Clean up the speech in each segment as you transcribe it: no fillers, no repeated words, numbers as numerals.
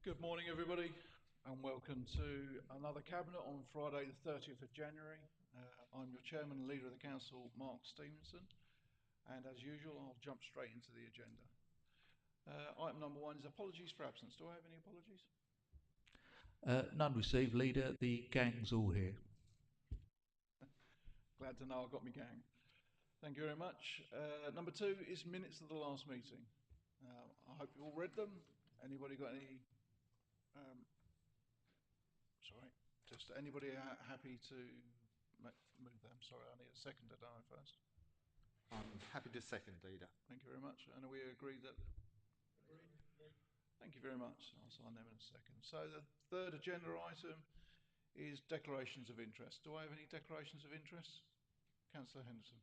Good morning, everybody, and welcome to another Cabinet on Friday, the 30th of January. I'm your Chairman and Leader of the Council, Mark Stevenson, and as usual, I'll jump straight into the agenda. Item number one is apologies for absence. Do I have any apologies? None received, Leader. The gang's all here. Glad to know I've got my gang. Thank you very much. Number two is minutes of the last meeting. I hope you all read them. Anybody got any? Um, sorry, just anybody happy to move them? Sorry, I need a seconder, don't I, first? I'm happy to second, Leader. Thank you very much. And we agree that. Thank you very much. I'll sign them in a second. So the third agenda item is declarations of interest. Do I have any declarations of interest? Councillor Henderson.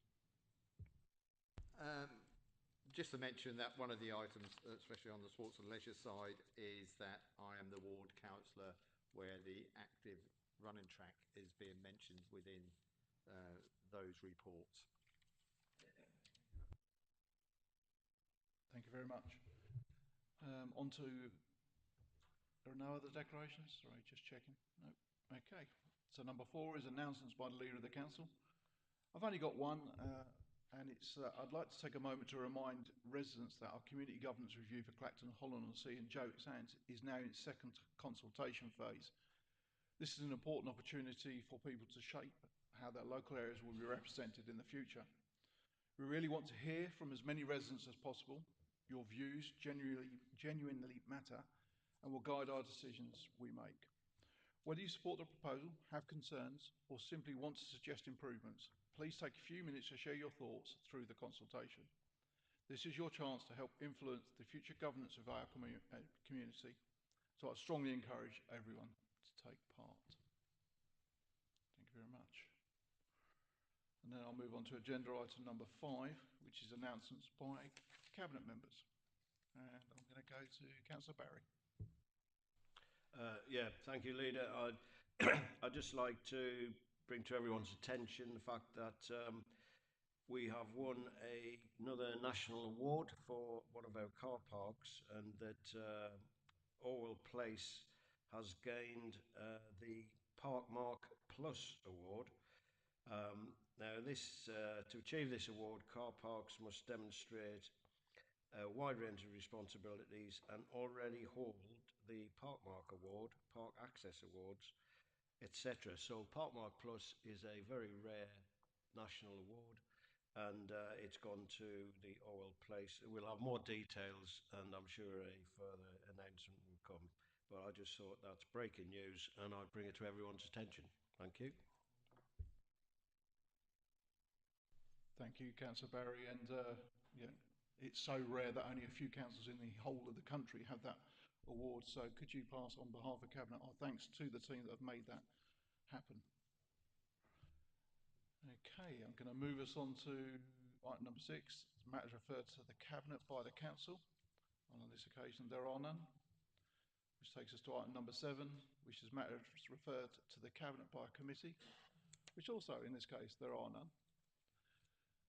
Just to mention that one of the items, especially on the sports and leisure side, is that I am the ward councillor where the active running track is being mentioned within those reports. Thank you very much. On to, there are no other declarations? Sorry, just checking. No. Okay. So number four is announcements by the Leader of the Council. I've only got one, and it's I'd like to take a moment to remind residents that our community governance review for Clacton, Holland-on-Sea and Jowett Sands is now in its second consultation phase. This is an important opportunity for people to shape how their local areas will be represented in the future. We really want to hear from as many residents as possible. Your views genuinely matter and will guide our decisions we make. Whether you support the proposal, have concerns, or simply want to suggest improvements, please take a few minutes to share your thoughts through the consultation. This is your chance to help influence the future governance of our community, so I strongly encourage everyone to take part. Thank you very much. And then I'll move on to agenda item number 5, which is announcements by Cabinet members. And I'm going to go to Councillor Barry. Thank you, Leader. I'd just like to bring to everyone's attention the fact that we have won another national award for one of our car parks, and that Orwell Place has gained the Parkmark Plus award. Now, to achieve this award, car parks must demonstrate a wide range of responsibilities and already hold the Parkmark Award, Park Access Awards, etc. So Parkmark Plus is a very rare national award, and it's gone to the Orwell Place. We'll have more details, and I'm sure a further announcement will come. But I just thought that's breaking news, and I'd bring it to everyone's attention. Thank you. Thank you, Councillor Barry. And it's so rare that only a few councils in the whole of the country have that award. So could you pass on behalf of Cabinet our thanks to the team that have made that happen? Okay, I'm going to move us on to item number 6, matters referred to the Cabinet by the Council. And on this occasion, there are none. Which takes us to item number 7, which is matters referred to the Cabinet by a committee, which also, in this case, there are none.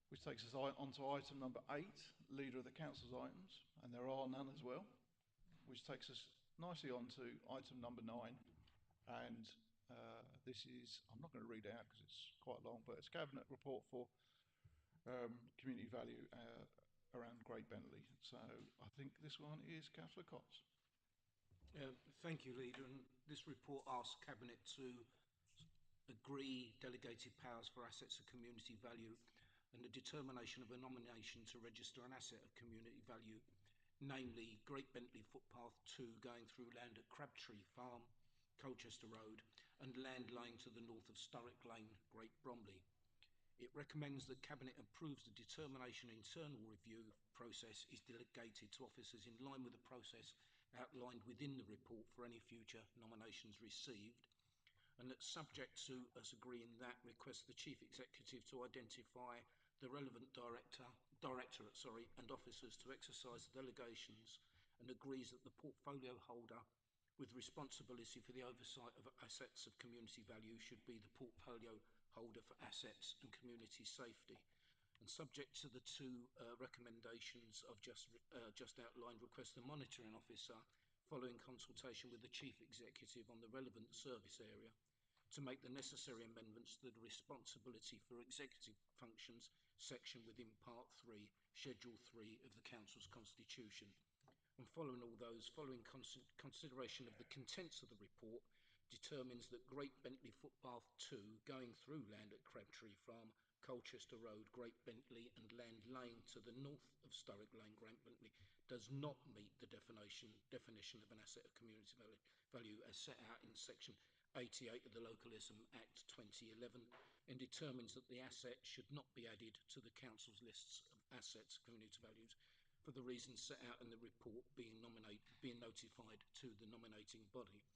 Which takes us on to item number 8, Leader of the Council's items, and there are none as well. Which takes us nicely on to item number 9, and this is, I'm not going to read it out because it's quite long, but it's Cabinet report for community value around Great Bentley. So I think this one is Councillor Cox. Thank you, Leader. And this report asks Cabinet to agree delegated powers for assets of community value and the determination of a nomination to register an asset of community value, namely Great Bentley Footpath 2 going through land at Crabtree Farm, Colchester Road, and land lying to the north of Sturrock Lane, Great Bromley. It recommends that Cabinet approves the determination internal review process is delegated to officers in line with the process outlined within the report for any future nominations received, and that subject to us agreeing that, requests the Chief Executive to identify the relevant directorate and officers to exercise the delegations, and agrees that the portfolio holder with responsibility for the oversight of assets of community value should be the portfolio holder for assets and community safety. And subject to the two recommendations I've just outlined, request the monitoring officer following consultation with the Chief Executive on the relevant service area, to make the necessary amendments to the responsibility for executive functions section within Part 3, Schedule 3 of the Council's Constitution. And following all those, following consideration of the contents of the report, determines that Great Bentley Footpath 2, going through land at Crabtree Farm, Colchester Road, Great Bentley and Land Lane to the north of Sturrock Lane, Great Bentley, does not meet the definition of an asset of community value as set out in section 88 of the Localism Act 2011, and determines that the asset should not be added to the Council's lists of assets of community values for the reasons set out in the report being notified to the nominating body.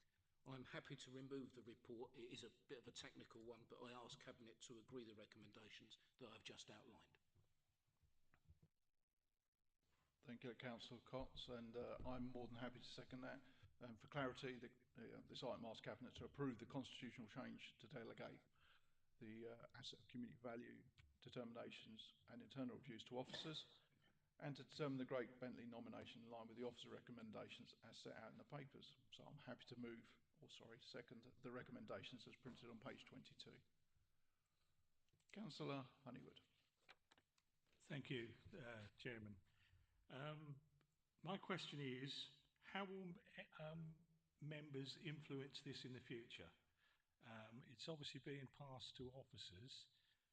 I'm happy to remove the report. It is a bit of a technical one, but I ask Cabinet to agree the recommendations that I've just outlined. Thank you, Councillor Cox, and I'm more than happy to second that. For clarity, this item asks Cabinet to approve the constitutional change to delegate the asset of community value determinations and internal reviews to officers, and to determine the Great Bentley nomination in line with the officer recommendations as set out in the papers. So I'm happy to second the recommendations as printed on page 22. Councillor Honeywood. Thank you, Chairman. My question is, how will members influence this in the future? It's obviously being passed to officers.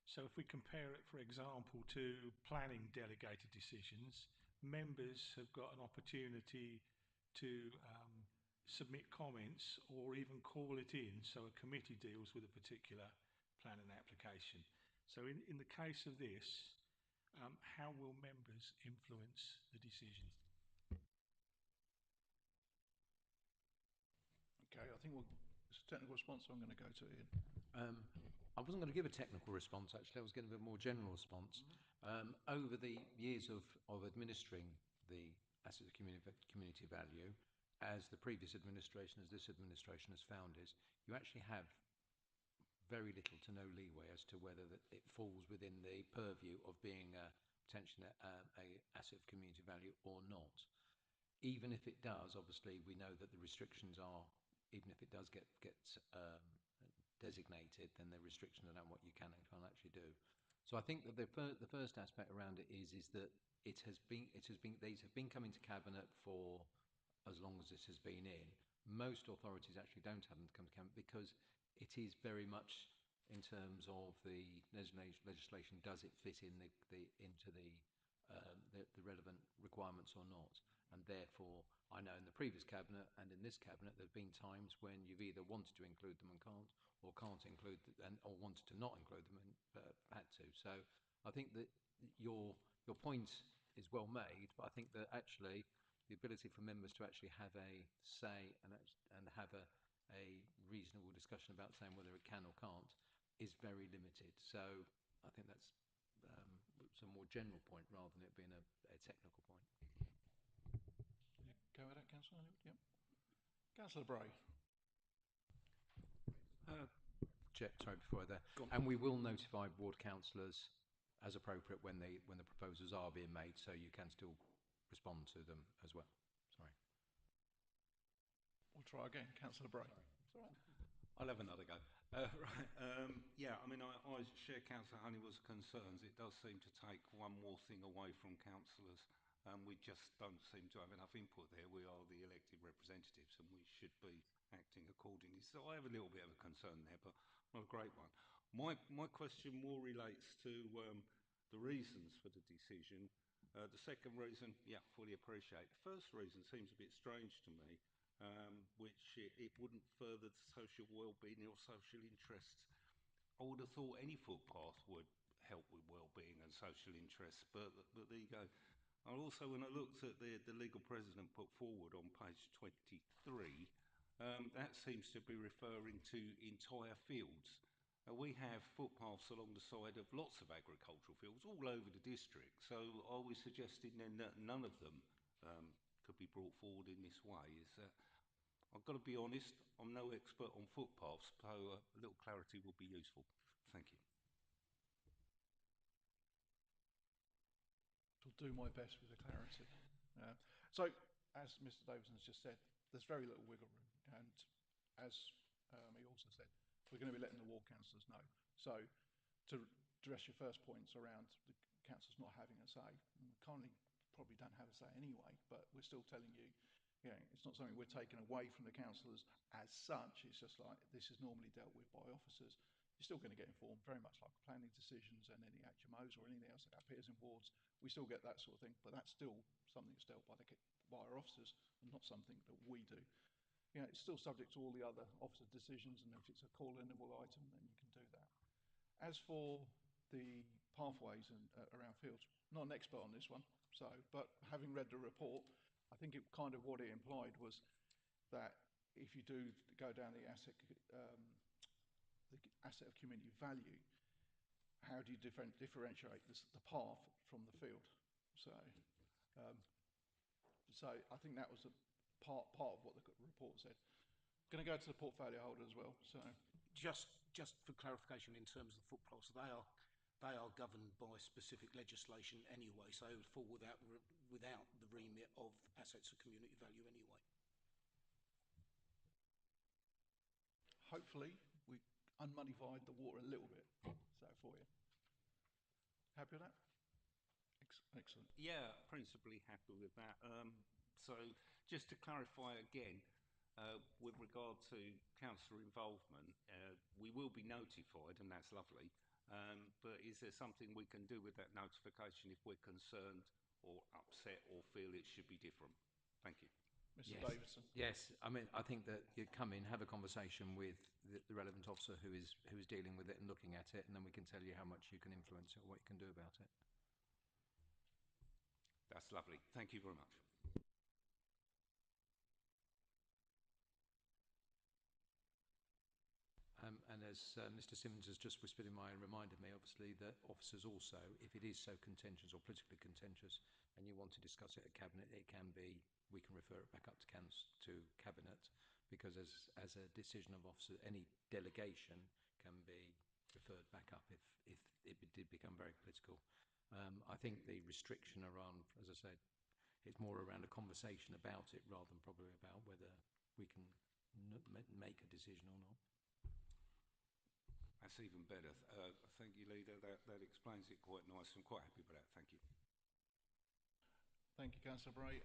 So if we compare it, for example, to planning delegated decisions, members have got an opportunity to submit comments or even call it in, so a committee deals with a particular planning application. So in the case of this, how will members influence the decision? Okay, I think it's a technical response, so I'm going to go to Ian. I wasn't going to give a technical response, actually. I was going to give a more general response. Over the years of administering the asset of community value, as the previous administration, as this administration has found, is you actually have very little to no leeway as to whether it falls within the purview of being potentially a asset of community value or not. Even if it does, obviously, we know that the restrictions are, even if it does get designated, then there are restrictions around what you can and can't actually do. So I think that the first aspect around it is that these have been coming to Cabinet for as long as this has been in. Most authorities actually don't have them to come to Cabinet because it is very much in terms of the legislation. Does it fit in into the relevant requirements or not? And therefore, I know in the previous Cabinet and in this Cabinet, there have been times when you've either wanted to include them and can't, or can't include them, or wanted to not include them and had to. So I think that your point is well made, but I think that actually the ability for members to actually have a say and have a reasonable discussion about saying whether it can or can't is very limited. So I think that's a more general point rather than it being a technical point. Go with that, Councillor Honeywood? Yep. Councillor Bray. Sorry, before I there. And we will notify ward councillors as appropriate when the proposals are being made, so you can still respond to them as well. Sorry. We'll try again. Councillor Bray. It's all right. I'll have another go. Right. Yeah, I mean, I share Councillor Honeywood's concerns. It does seem to take one more thing away from councillors. We just don't seem to have enough input there. We are the elected representatives and we should be acting accordingly. So I have a little bit of a concern there, but not a great one. My question more relates to the reasons for the decision. The second reason, yeah, fully appreciate. The first reason seems a bit strange to me, which it wouldn't further the social well-being or social interests. I would have thought any footpath would help with well-being and social interests, but there you go. And also, when I looked at the legal precedent put forward on page 23, that seems to be referring to entire fields. We have footpaths along the side of lots of agricultural fields all over the district. So are we suggesting then that none of them could be brought forward in this way? I've got to be honest, I'm no expert on footpaths, so a little clarity would be useful. Thank you. I'll do my best with the clarity. So as Mr. Davidson has just said, there's very little wiggle room. And as he also said, we're going to be letting the ward councillors know. So to address your first points around the councillors not having a say, and we currently probably don't have a say anyway, but we're still telling you, you know, it's not something we're taking away from the councillors as such. It's just like this is normally dealt with by officers. You're still going to get informed, very much like planning decisions and any HMOs or anything else that appears in wards. We still get that sort of thing, but that's still something that's dealt by our officers and not something that we do. You know, it's still subject to all the other officer decisions, and if it's a call-inable item, then you can do that. As for the pathways and around fields, not an expert on this one, so, but having read the report, I think it kind of what it implied was that if you do go down the asset of community value, how do you differentiate the path from the field? So, so I think that was a part of what the report said. Going to go to the portfolio holder as well. So, Just for clarification, in terms of the footpaths, they are governed by specific legislation anyway, so it would fall without the remit of assets of community value anyway. hopefully, we unmoneyfied the water a little bit. So for you, happy with that? Excellent. Yeah, principally happy with that. So just to clarify again, with regard to councillor involvement, we will be notified, and that's lovely. But is there something we can do with that notification if we're concerned or upset or feel it should be different? Thank you. Mr. Yes. Davidson. Yes, I mean, I think that you come in, have a conversation with the relevant officer who is dealing with it and looking at it, and then we can tell you how much you can influence it or what you can do about it. That's lovely. Thank you very much. And as Mr. Simmons has just whispered in my ear and reminded me, obviously, that officers also, if it is so contentious or politically contentious, and you want to discuss it at Cabinet, it can be, we can refer it back up to Cabinet, because as a decision of officer, any delegation can be referred back up if it did become very political. I think the restriction around, as I said, it's more around a conversation about it rather than probably about whether we can make a decision or not. That's even better. Thank you, Leader. That explains it quite nice. I'm quite happy with that. Thank you. Thank you, Councillor Bray.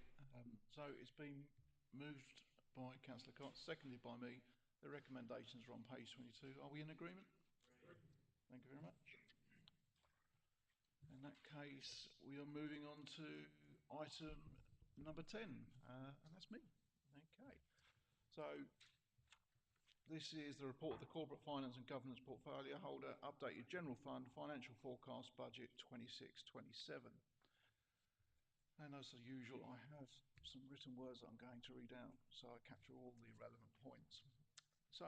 So it's been moved by Councillor Cox, seconded by me. The recommendations are on page 22. Are we in agreement? Thank you very much. In that case, we are moving on to item number 10, and that's me. Okay. So this is the report of the Corporate Finance and Governance Portfolio Holder, updated General Fund, Financial Forecast Budget 26-27. And as usual, I have some written words that I'm going to read out, so I capture all the relevant points. So,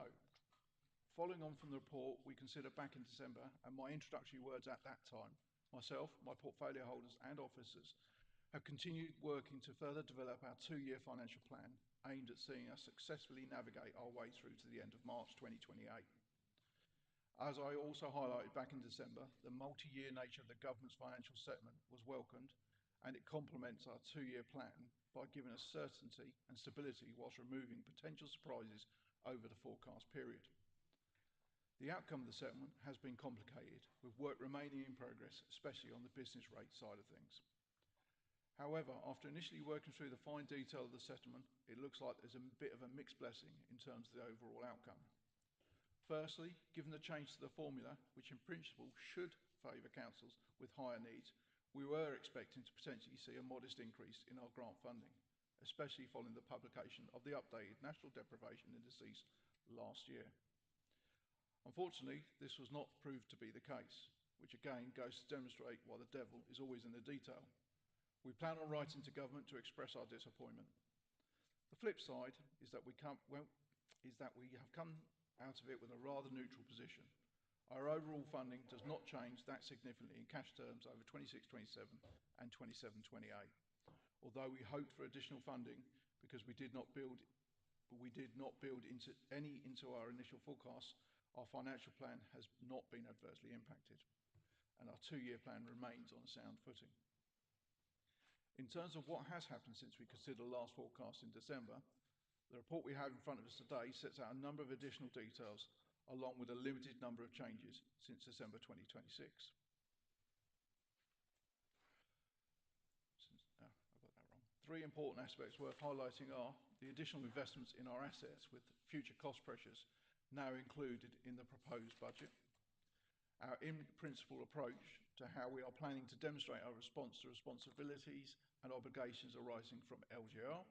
following on from the report we considered back in December, and my introductory words at that time, myself, my portfolio holders and officers have continued working to further develop our 2-year financial plan aimed at seeing us successfully navigate our way through to the end of March 2028. As I also highlighted back in December, the multi-year nature of the government's financial settlement was welcomed, and it complements our 2-year plan by giving us certainty and stability whilst removing potential surprises over the forecast period. The outcome of the settlement has been complicated, with work remaining in progress, especially on the business rate side of things. However, after initially working through the fine detail of the settlement, it looks like there's a bit of a mixed blessing in terms of the overall outcome. Firstly, given the change to the formula, which in principle should favour councils with higher needs, we were expecting to potentially see a modest increase in our grant funding, especially following the publication of the updated National Deprivation Indices last year. Unfortunately, this was not proved to be the case, which again goes to demonstrate why the devil is always in the detail. We plan on writing to government to express our disappointment. The flip side is that we have come out of it with a rather neutral position. Our overall funding does not change that significantly in cash terms over 26-27 and 27-28. Although we hoped for additional funding because we did not build into our initial forecasts, our financial plan has not been adversely impacted, and our 2-year plan remains on a sound footing. In terms of what has happened since we considered the last forecast in December, the report we have in front of us today sets out a number of additional details along with a limited number of changes since December 2026. I got that wrong. Three important aspects worth highlighting are the additional investments in our assets with future cost pressures now included in the proposed budget, our in-principle approach to how we are planning to demonstrate our response to responsibilities and obligations arising from LGR,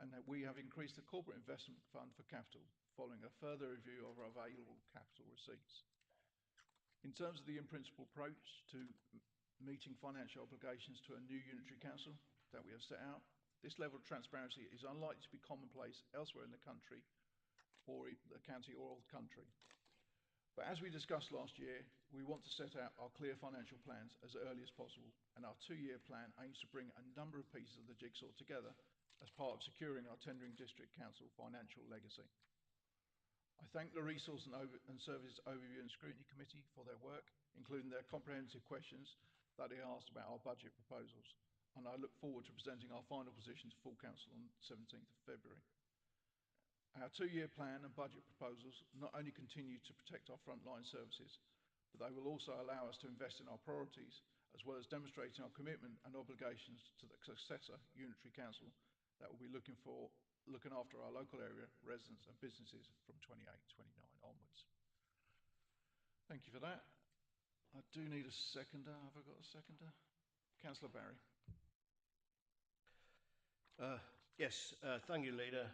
and that we have increased the corporate investment fund for capital following a further review of our available capital receipts. In terms of the in-principle approach to meeting financial obligations to a new unitary council that we have set out, this level of transparency is unlikely to be commonplace elsewhere in the country or the county or the country. But as we discussed last year, we want to set out our clear financial plans as early as possible, and our 2-year plan aims to bring a number of pieces of the jigsaw together as part of securing our tendering district council financial legacy. I thank the Resource and Services Overview and Scrutiny Committee for their work, including their comprehensive questions that they asked about our budget proposals, and I look forward to presenting our final position to full council on 17th of February. Our 2-year plan and budget proposals not only continue to protect our frontline services, but they will also allow us to invest in our priorities, as well as demonstrating our commitment and obligations to the successor unitary council that will be looking after our local area residents and businesses from 28-29 onwards. Thank you for that. I do need a seconder. Have I got a seconder? Councillor Barry. Yes, thank you, Leader.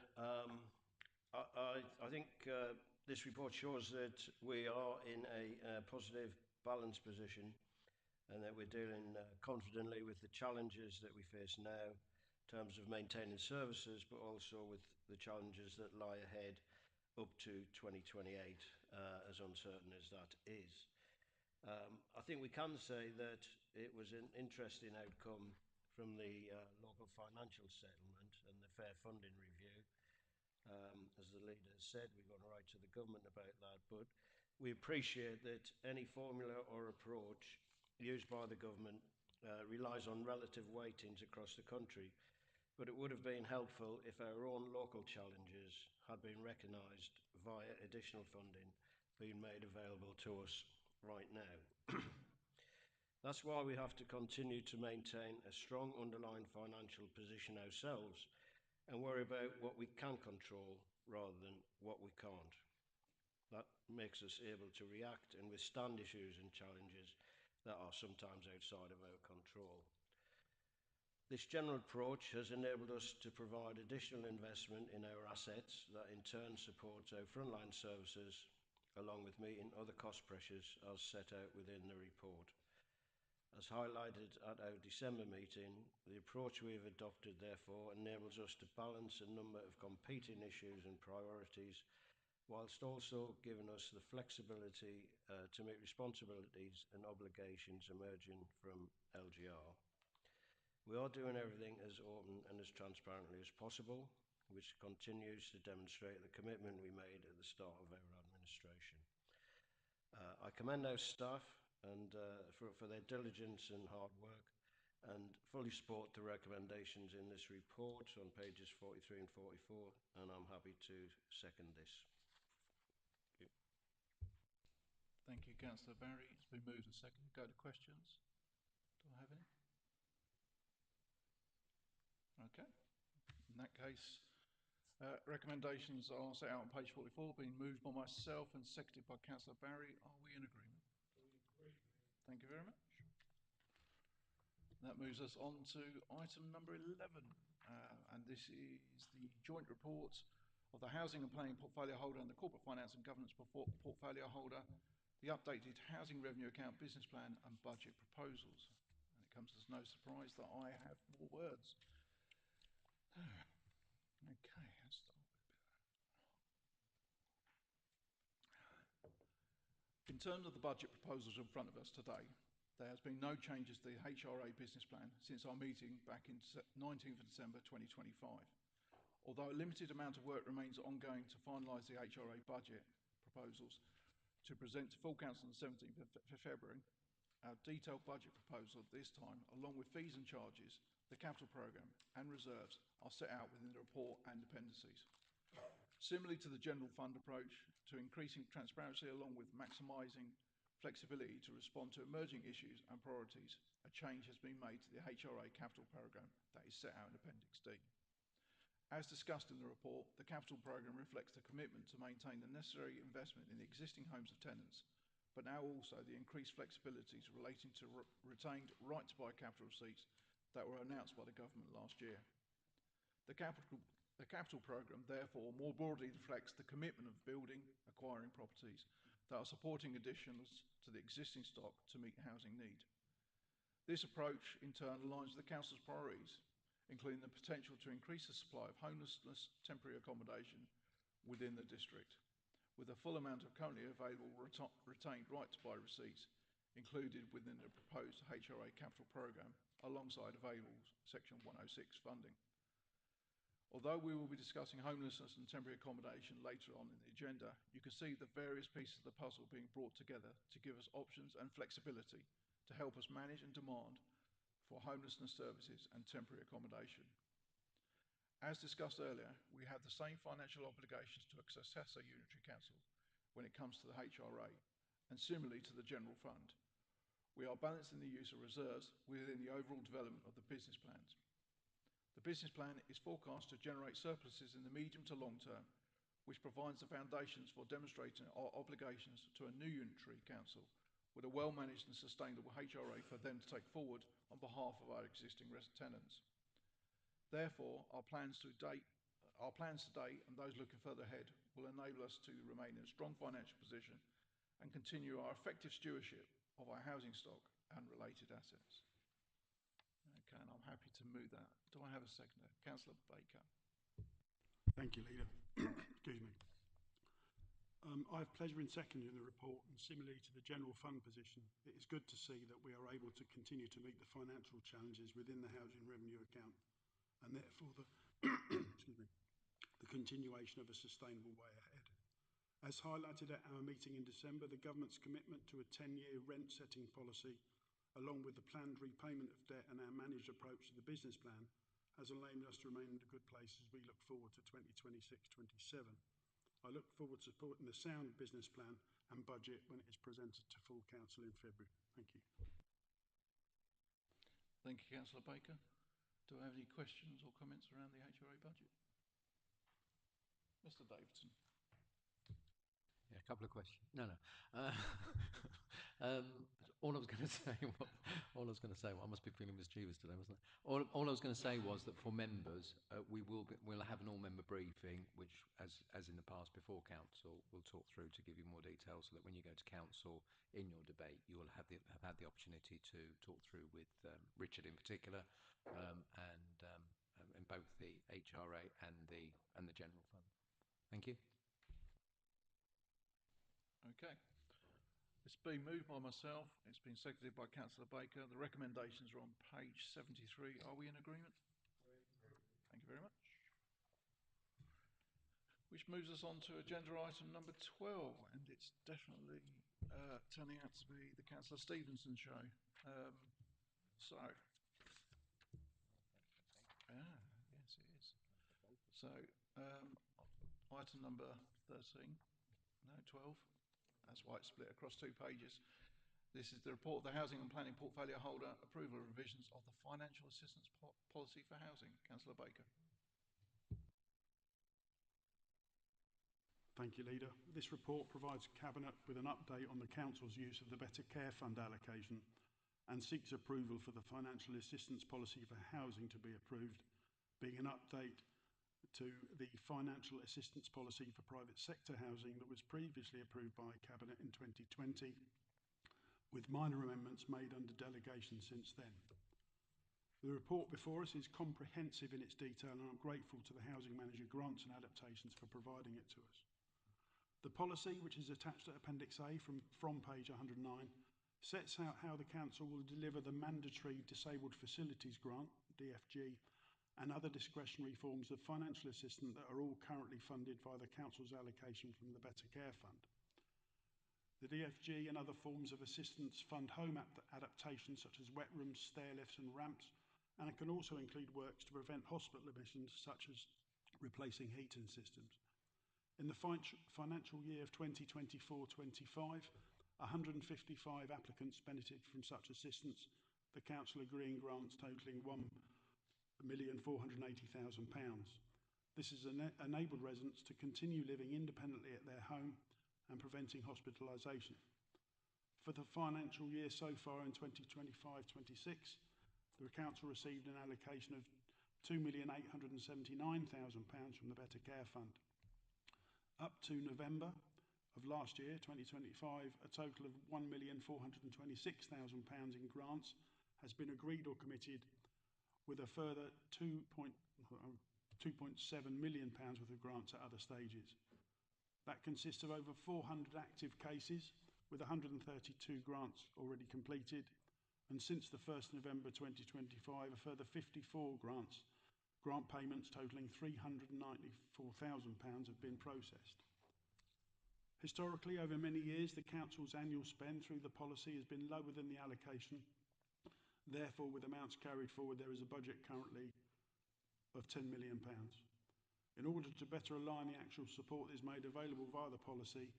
I think this report shows that we are in a positive, balanced position and that we're dealing confidently with the challenges that we face now in terms of maintaining services, but also with the challenges that lie ahead up to 2028, as uncertain as that is. I think we can say that it was an interesting outcome from the local financial settlement and the fair funding review. As the leader said, we're going to write to the government about that, but we appreciate that any formula or approach used by the government relies on relative weightings across the country, but it would have been helpful if our own local challenges had been recognised via additional funding being made available to us right now. That's why we have to continue to maintain a strong underlying financial position ourselves and worry about what we can control rather than what we can't. That makes us able to react and withstand issues and challenges that are sometimes outside of our control. This general approach has enabled us to provide additional investment in our assets that in turn supports our frontline services, along with meeting other cost pressures as set out within the report. As highlighted at our December meeting, the approach we have adopted therefore enables us to balance a number of competing issues and priorities, whilst also giving us the flexibility to meet responsibilities and obligations emerging from LGR. We are doing everything as open and as transparently as possible, which continues to demonstrate the commitment we made at the start of our administration. I commend our staff and for their diligence and hard work, and fully support the recommendations in this report on pages 43 and 44, and I'm happy to second this. Thank you. Thank you, Councillor Barry. It's been moved and seconded. Go to questions. Do I have any? Okay. In that case, recommendations are set out on page 44, being moved by myself and seconded by Councillor Barry. Are we in agreement? Thank you very much. That moves us on to item number 11, and this is the joint report of the Housing and Planning Portfolio Holder and the Corporate Finance and Governance Portfolio Holder, the updated Housing Revenue Account Business Plan and Budget Proposals. And it comes as no surprise that I have more words. Okay, let's start with a bit. In terms of the budget proposals in front of us today, there has been no changes to the HRA business plan since our meeting back in 19th of December 2025. Although a limited amount of work remains ongoing to finalise the HRA budget proposals to present to full council on the 17th of February, Our detailed budget proposal at this time, along with fees and charges, the capital programme and reserves are set out within the report and appendices. Similarly to the general fund approach, to increasing transparency along with maximising flexibility to respond to emerging issues and priorities, a change has been made to the HRA capital programme that is set out in Appendix D. As discussed in the report, the capital programme reflects the commitment to maintain the necessary investment in the existing homes of tenants, but now also the increased flexibilities relating to retained right to buy capital receipts that were announced by the government last year. The capital programme therefore more broadly reflects the commitment of building, acquiring properties that are supporting additions to the existing stock to meet housing need. This approach in turn aligns with the Council's priorities, including the potential to increase the supply of homelessness temporary accommodation within the district, with a full amount of currently available retained right to buy receipts included within the proposed HRA capital programme alongside available Section 106 funding. Although we will be discussing homelessness and temporary accommodation later on in the agenda, you can see the various pieces of the puzzle being brought together to give us options and flexibility to help us manage and demand for homelessness services and temporary accommodation. As discussed earlier, we have the same financial obligations to a successor unitary council when it comes to the HRA, and similarly to the general fund. We are balancing the use of reserves within the overall development of the business plans. The business plan is forecast to generate surpluses in the medium to long term, which provides the foundations for demonstrating our obligations to a new unitary council with a well-managed and sustainable HRA for them to take forward on behalf of our existing tenants. Therefore, our plans today and those looking further ahead will enable us to remain in a strong financial position and continue our effective stewardship of our housing stock and related assets. Okay, and I'm happy to move that. Do I have a seconder? Councillor Baker. Thank you, Leader. Excuse me. I have pleasure in seconding the report, and similarly to the general fund position, it is good to see that we are able to continue to meet the financial challenges within the housing revenue account, and therefore excuse me, the continuation of a sustainable way ahead. As highlighted at our meeting in December, the government's commitment to a 10-year rent setting policy, along with the planned repayment of debt and our managed approach to the business plan, has enabled us to remain in a good place as we look forward to 2026-27. I look forward to supporting the sound business plan and budget when it is presented to full council in February. Thank you. Thank you, Councillor Baker. Do I have any questions or comments around the HRA budget? Mr. Davidson. Yeah, a couple of questions. No. All I was going to say, I must be feeling mischievous today, wasn't I? All I was going to say was that for members, we'll have an all-member briefing, which, as in the past before council, we'll talk through to give you more details, so that when you go to council in your debate, you will have had the opportunity to talk through with Richard in particular, and both the HRA and the general fund. Thank you. Okay. It's been moved by myself. It's been seconded by Councillor Baker. The recommendations are on page 73. Are we in agreement? Thank you very much. Which moves us on to agenda item number 12, and it's definitely turning out to be the Councillor Stevenson show. Yes it is. So, item number 13, no, 12. That's why it's split across 2 pages. This is the report of the Housing and Planning Portfolio Holder, approval of revisions of the Financial Assistance Policy for Housing. Councillor Baker. Thank you, Leader. This report provides Cabinet with an update on the Council's use of the Better Care Fund allocation and seeks approval for the Financial Assistance Policy for Housing to be approved, being an update to the Financial Assistance Policy for Private Sector Housing that was previously approved by Cabinet in 2020, with minor amendments made under delegation since then. The report before us is comprehensive in its detail, and I'm grateful to the Housing Manager Grants and Adaptations for providing it to us. The policy, which is attached to Appendix A from page 109, sets out how the Council will deliver the mandatory Disabled Facilities Grant, DFG, and other discretionary forms of financial assistance that are all currently funded by the Council's allocation from the Better Care Fund. The DFG and other forms of assistance fund home adaptations such as wet rooms, stair lifts and ramps, and it can also include works to prevent hospital emissions such as replacing heating systems. In the financial year of 2024-25, 155 applicants benefited from such assistance, the Council agreeing grants totalling £1,480,000. This has enabled residents to continue living independently at their home and preventing hospitalisation. For the financial year so far in 2025-26, the Council received an allocation of £2,879,000 from the Better Care Fund. Up to November of last year, 2025, a total of £1,426,000 in grants has been agreed or committed, with a further £2.7 million worth of grants at other stages. That consists of over 400 active cases, with 132 grants already completed, and since the 1st November 2025, a further 54 grant payments totalling £394,000 have been processed. Historically, over many years, the Council's annual spend through the policy has been lower than the allocation. Therefore, with amounts carried forward, there is a budget currently of £10 million. In order to better align the actual support that is made available via the policy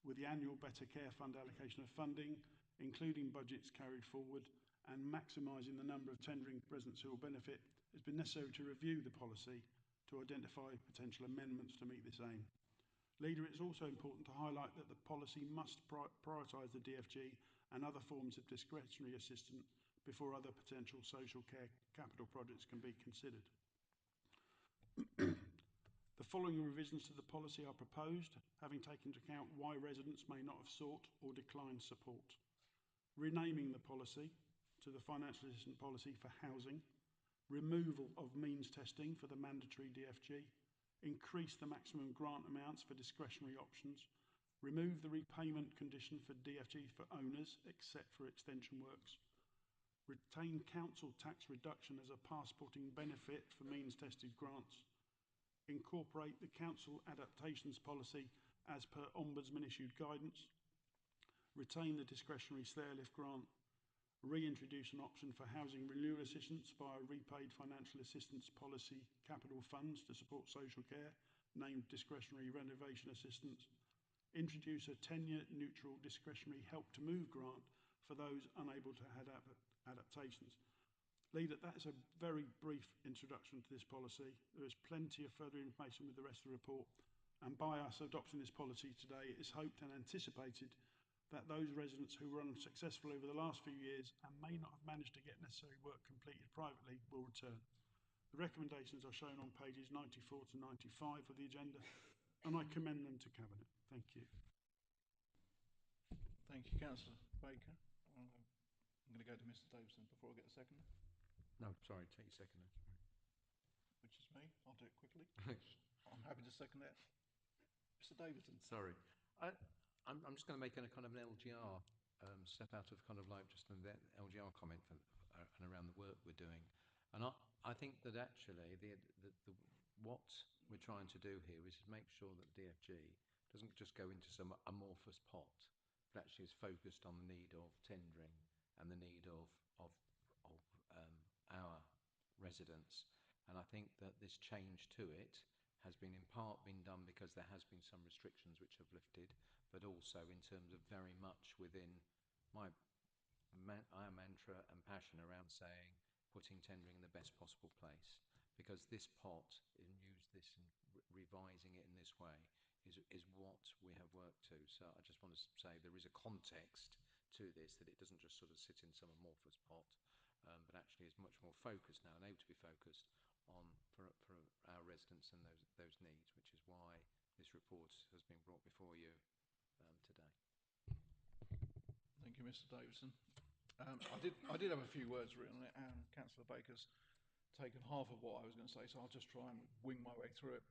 with the annual Better Care Fund allocation of funding, including budgets carried forward and maximising the number of tendering residents who will benefit, it's been necessary to review the policy to identify potential amendments to meet this aim. Leader, it's also important to highlight that the policy must prioritise the DFG and other forms of discretionary assistance before other potential social care capital projects can be considered. The following revisions to the policy are proposed, having taken into account why residents may not have sought or declined support. Renaming the policy to the Financial Assistance Policy for Housing, removal of means testing for the mandatory DFG, increase the maximum grant amounts for discretionary options, remove the repayment condition for DFG for owners except for extension works, retain council tax reduction as a passporting benefit for means tested grants, incorporate the council adaptations policy as per Ombudsman issued guidance, retain the discretionary stair lift grant, reintroduce an option for housing renewal assistance via repaid financial assistance policy capital funds to support social care, named discretionary renovation assistance, introduce a tenure neutral discretionary help to move grant for those unable to have adaptations. Leader, that's a very brief introduction to this policy. There is plenty of further information with the rest of the report, and by us adopting this policy today, it is hoped and anticipated that those residents who were unsuccessful over the last few years and may not have managed to get necessary work completed privately will return. The recommendations are shown on pages 94 to 95 of the agenda, and I commend them to Cabinet. Thank you. Thank you, Councillor Baker. I'm going to go to Mr Davison before I get a second. No, sorry, take your second. Which is me. I'll do it quickly. I'm happy to second that. Mr Davison. Sorry. I'm just going to make a kind of an LGR step out of kind of like just an LGR comment for, and around the work we're doing. And I think that actually what we're trying to do here is make sure that DFG doesn't just go into some amorphous pot, but actually is focused on the need of tendering and the need of our residents. And I think that this change to it has been in part been done because there has been some restrictions which have lifted, but also in terms of very much within our mantra and passion around saying putting tendering in the best possible place, because this pot and use this and revising it in this way is what we have worked to. So I just want to say there is a context to this, that it doesn't just sort of sit in some amorphous pot, but actually is much more focused now and able to be focused on for our residents and those needs, which is why this report has been brought before you today. Thank you, Mr Davison. I did have a few words written on it, and Councillor Baker's taken half of what I was going to say, so I'll just try and wing my way through it.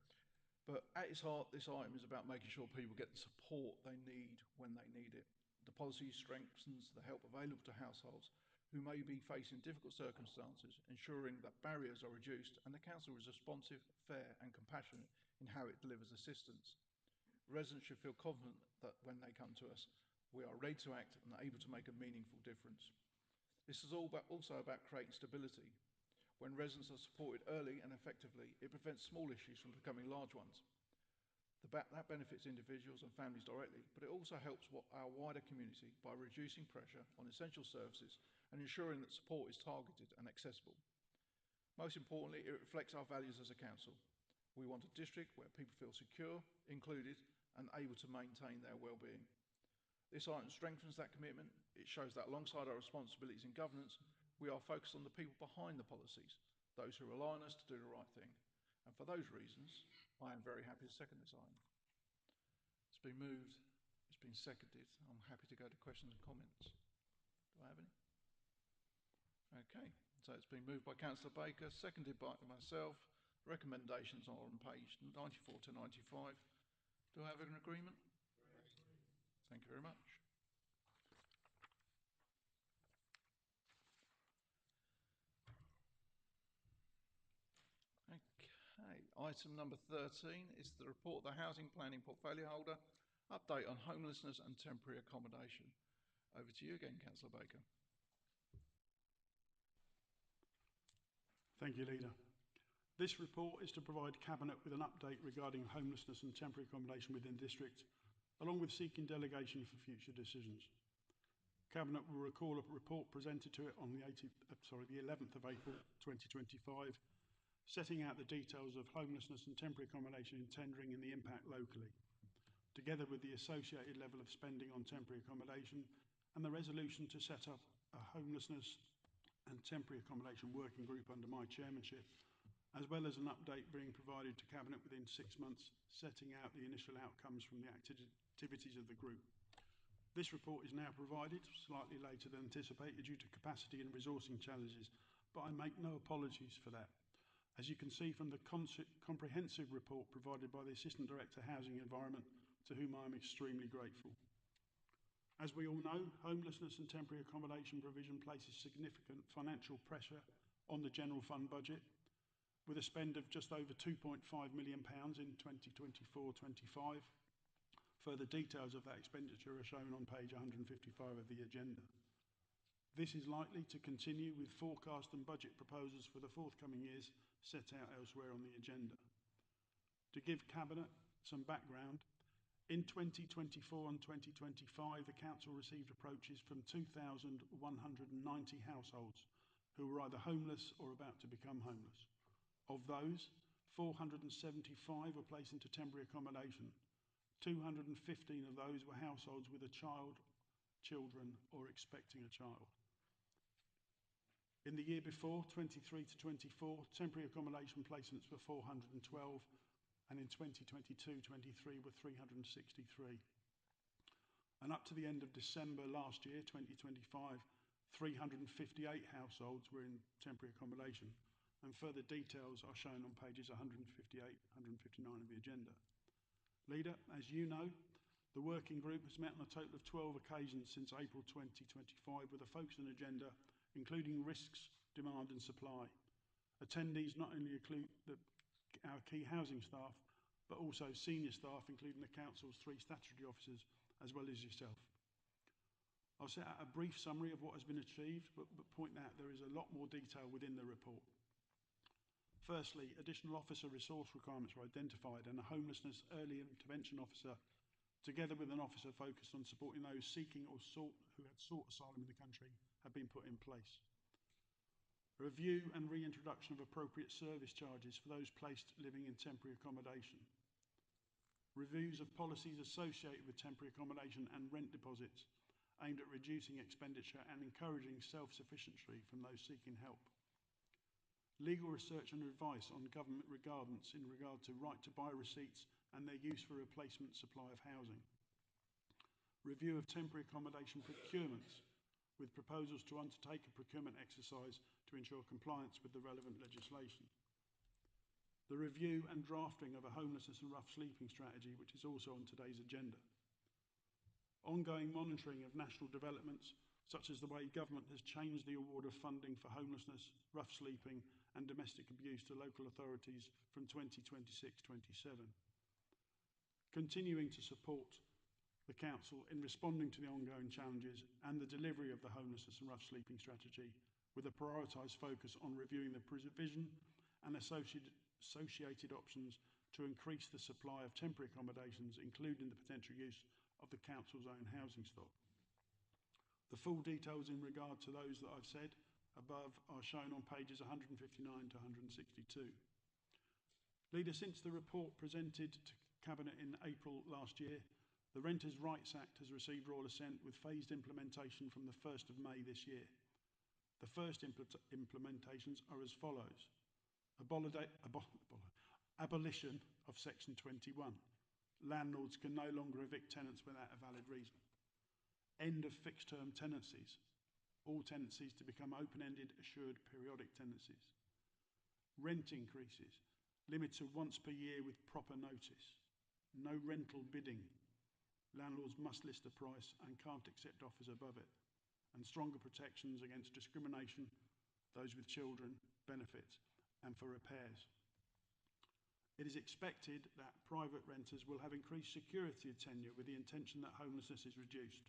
But at its heart, this item is about making sure people get the support they need when they need it. The policy strengthens the help available to households who may be facing difficult circumstances, ensuring that barriers are reduced and the Council is responsive, fair and compassionate in how it delivers assistance. Residents should feel confident that when they come to us, We are ready to act and able to make a meaningful difference. This is also about creating stability. When residents are supported early and effectively, it prevents small issues from becoming large ones. That benefits individuals and families directly, but it also helps our wider community by reducing pressure on essential services and ensuring that support is targeted and accessible. Most importantly, it reflects our values as a council. We want a district where people feel secure, included, and able to maintain their well-being. This item strengthens that commitment. It shows that alongside our responsibilities in governance, we are focused on the people behind the policies, those who rely on us to do the right thing. And for those reasons, I am very happy to second this item. It's been moved, it's been seconded. I'm happy to go to questions and comments. Do I have any? Okay, so it's been moved by Councillor Baker, seconded by myself. Recommendations are on page 94 to 95. Do I have an agreement? Thank you very much. Okay, item number 13 is the report of the Housing Planning Portfolio Holder, update on homelessness and temporary accommodation. Over to you again, Councillor Baker. Thank you, Leader. This report is to provide Cabinet with an update regarding homelessness and temporary accommodation within the district, along with seeking delegation for future decisions. Cabinet will recall a report presented to it on the 11th of April 2025, setting out the details of homelessness and temporary accommodation in tendering and the impact locally, together with the associated level of spending on temporary accommodation and the resolution to set up a homelessness and temporary accommodation working group under my chairmanship, as well as an update being provided to Cabinet within 6 months, setting out the initial outcomes from the activities of the group. This report is now provided, slightly later than anticipated due to capacity and resourcing challenges, but I make no apologies for that. As you can see from the comprehensive report provided by the Assistant Director Housing and Environment, to whom I am extremely grateful. As we all know, homelessness and temporary accommodation provision places significant financial pressure on the general fund budget, with a spend of just over £2.5 million in 2024-25. Further details of that expenditure are shown on page 155 of the agenda. This is likely to continue with forecast and budget proposals for the forthcoming years set out elsewhere on the agenda. To give Cabinet some background, in 2024 and 2025, the Council received approaches from 2,190 households who were either homeless or about to become homeless. Of those, 475 were placed into temporary accommodation. 215 of those were households with a child, children, or expecting a child. In the year before, 23 to 24, temporary accommodation placements were 412, and in 2022-23 were 363. And up to the end of December last year, 2025, 358 households were in temporary accommodation, and further details are shown on pages 158, 159 of the agenda. Leader, as you know, the working group has met on a total of 12 occasions since April 2025 with a focus on agenda including risks, demand and supply. Attendees not only include our key housing staff, but also senior staff, including the Council's 3 statutory officers, as well as yourself. I'll set out a brief summary of what has been achieved, but point out there is a lot more detail within the report. Firstly, additional officer resource requirements were identified, and a homelessness early intervention officer, together with an officer focused on supporting those seeking or who had sought asylum in the country, have been put in place. Review and reintroduction of appropriate service charges for those placed living in temporary accommodation. Reviews of policies associated with temporary accommodation and rent deposits aimed at reducing expenditure and encouraging self-sufficiency from those seeking help. Legal research and advice on government regardance in regard to right to buy receipts and their use for replacement supply of housing. Review of temporary accommodation procurements with proposals to undertake a procurement exercise to ensure compliance with the relevant legislation. The review and drafting of a homelessness and rough sleeping strategy, which is also on today's agenda. Ongoing monitoring of national developments, such as the way government has changed the award of funding for homelessness, rough sleeping and domestic abuse to local authorities from 2026-27. Continuing to support the Council in responding to the ongoing challenges and the delivery of the homelessness and rough sleeping strategy, with a prioritised focus on reviewing the provision and associated options to increase the supply of temporary accommodations, including the potential use of the Council's own housing stock. The full details in regard to those that I've said above are shown on pages 159 to 162. Leader, since the report presented to Cabinet in April last year, the Renters' Rights Act has received royal assent with phased implementation from the 1st of May this year. The first implementations are as follows. Abolition of Section 21. Landlords can no longer evict tenants without a valid reason. End of fixed-term tenancies. All tenancies to become open-ended, assured, periodic tenancies. Rent increases. Limit to once per year with proper notice. No rental bidding. Landlords must list a price and can't accept offers above it. And stronger protections against discrimination, those with children, benefits, and for repairs. It is expected that private renters will have increased security of tenure with the intention that homelessness is reduced.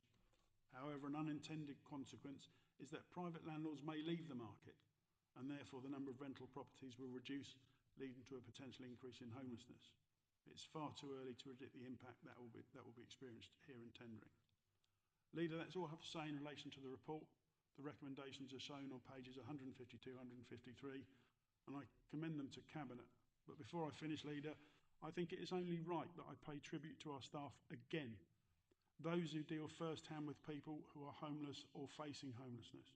However, an unintended consequence is that private landlords may leave the market, and therefore the number of rental properties will reduce, leading to a potential increase in homelessness. It's far too early to predict the impact that will be experienced here in tendering. Leader, that's all I have to say in relation to the report. The recommendations are shown on pages 152, 153, and I commend them to Cabinet. But before I finish, Leader, I think it is only right that I pay tribute to our staff again, those who deal first-hand with people who are homeless or facing homelessness.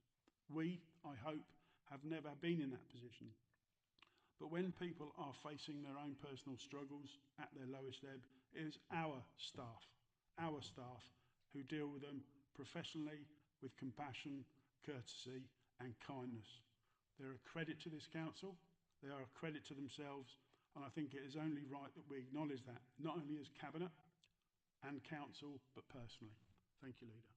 We, I hope, have never been in that position. But when people are facing their own personal struggles at their lowest ebb, it is our staff who deal with them professionally with compassion, courtesy and kindness. They're a credit to this Council, they are a credit to themselves, and I think it is only right that we acknowledge that, not only as Cabinet and Council, but personally. Thank you, Leader.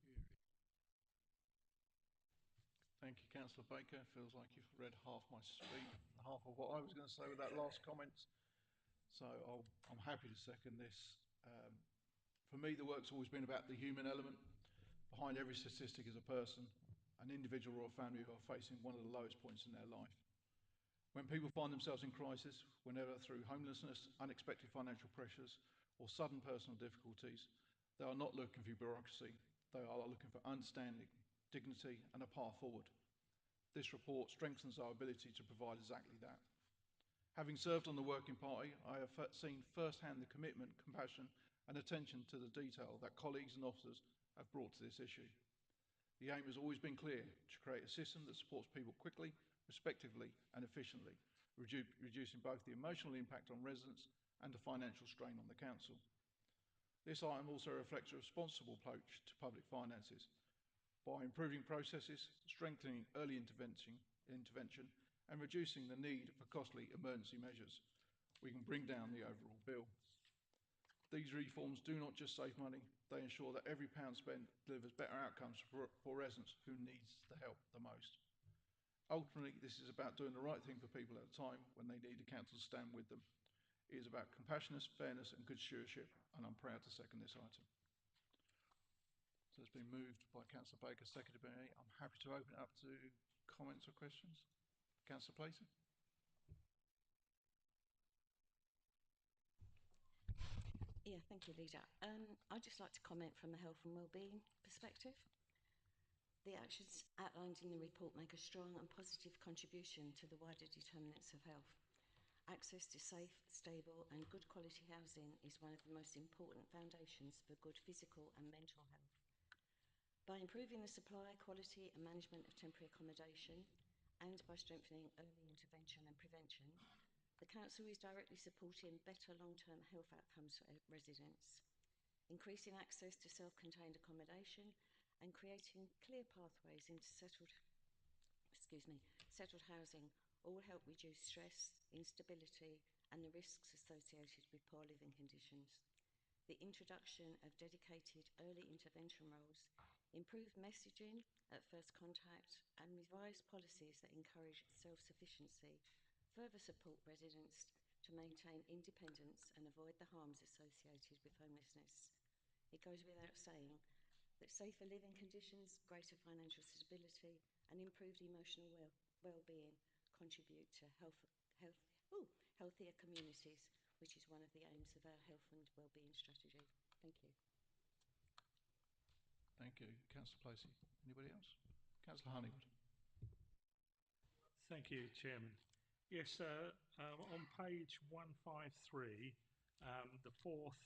Thank you, Councillor Baker. Feels like you've read half my speech, half of what I was going to say with that last comment. So I'm happy to second this. For me, the work's always been about the human element. Behind every statistic is a person, an individual or a family who are facing one of the lowest points in their life. When people find themselves in crisis, whenever through homelessness, unexpected financial pressures, or sudden personal difficulties, they are not looking for bureaucracy. They are looking for understanding, dignity, and a path forward. This report strengthens our ability to provide exactly that. Having served on the Working Party, I have seen firsthand the commitment, compassion, and attention to the detail that colleagues and officers have brought to this issue. The aim has always been clear: to create a system that supports people quickly, respectively, and efficiently, reducing both the emotional impact on residents and the financial strain on the Council. This item also reflects a responsible approach to public finances by improving processes, strengthening early intervention, and reducing the need for costly emergency measures. We can bring down the overall bill. These reforms do not just save money, they ensure that every pound spent delivers better outcomes for residents who needs the help the most. Ultimately, this is about doing the right thing for people at a time when they need the Council to stand with them. It is about compassionate fairness and good stewardship, and I'm proud to second this item. So it's been moved by Councillor Baker, seconded by me. I'm happy to open it up to comments or questions. Councillor Plater. Yeah, thank you, Leader. I'd just like to comment from the health and wellbeing perspective. The actions outlined in the report make a strong and positive contribution to the wider determinants of health. Access to safe, stable and good quality housing is one of the most important foundations for good physical and mental health. By improving the supply, quality and management of temporary accommodation, and by strengthening early intervention and prevention, the Council is directly supporting better long-term health outcomes for residents, increasing access to self-contained accommodation and creating clear pathways into settled housing all help reduce stress, instability and the risks associated with poor living conditions. The introduction of dedicated early intervention roles, improved messaging at first contact and revised policies that encourage self-sufficiency further support residents to maintain independence and avoid the harms associated with homelessness. it goes without saying that safer living conditions, greater financial stability, and improved emotional well-being contribute to healthier communities, which is one of the aims of our health and well-being strategy. Thank you. Thank you. Councillor Placey. Anybody else? Councillor Honeywood. Thank you, Chairman. Yes, on page 153, the fourth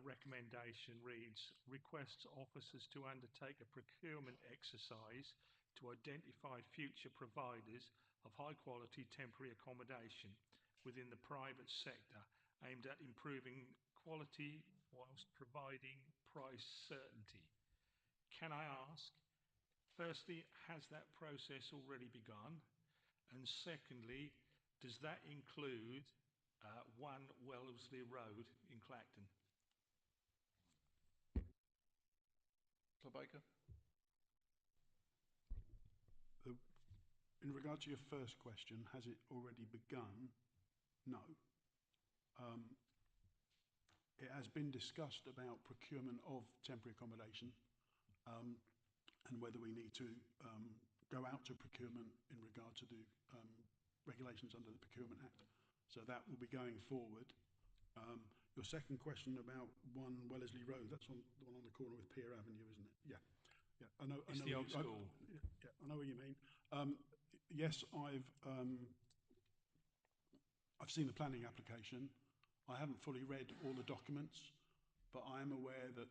recommendation reads, requests officers to undertake a procurement exercise to identify future providers of high quality temporary accommodation within the private sector aimed at improving quality whilst providing price certainty. Can I ask, firstly, has that process already begun? And secondly, does that include 1 Wellesley Road in Clacton? Councillor Baker. In regard to your first question, has it already begun? No. It has been discussed about procurement of temporary accommodation and whether we need to go out to procurement in regard to the regulations under the Procurement Act. So that will be going forward. Your second question about 1 Wellesley Road, that's the one on the corner with Pier Avenue, isn't it? Yeah. Yeah, I know. It's the old school. Yeah, I know what you mean. Yes, I've seen the planning application. I haven't fully read all the documents, but I am aware that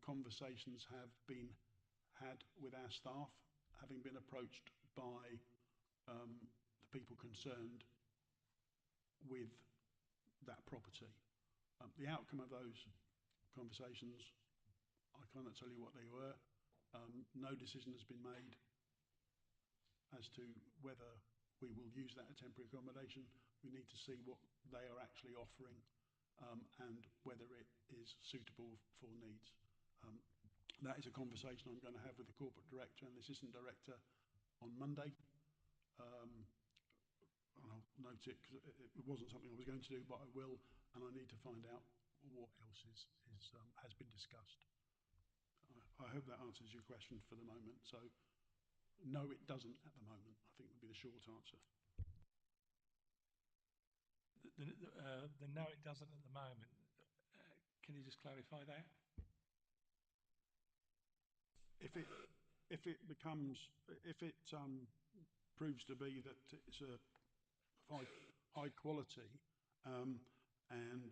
conversations have been had with our staff, having been approached by the people concerned with that property. The outcome of those conversations, I cannot tell you what they were. No decision has been made as to whether we will use that as temporary accommodation. We need to see what they are actually offering and whether it is suitable for needs. That is a conversation I'm going to have with the corporate director and the assistant director on Monday. And I'll note it because it wasn't something I was going to do, but I will, and I need to find out what else has been discussed. I hope that answers your question for the moment. So, no, it doesn't at the moment, I think would be the short answer. The no, it doesn't at the moment. Can you just clarify that? If it proves to be that it's a high quality and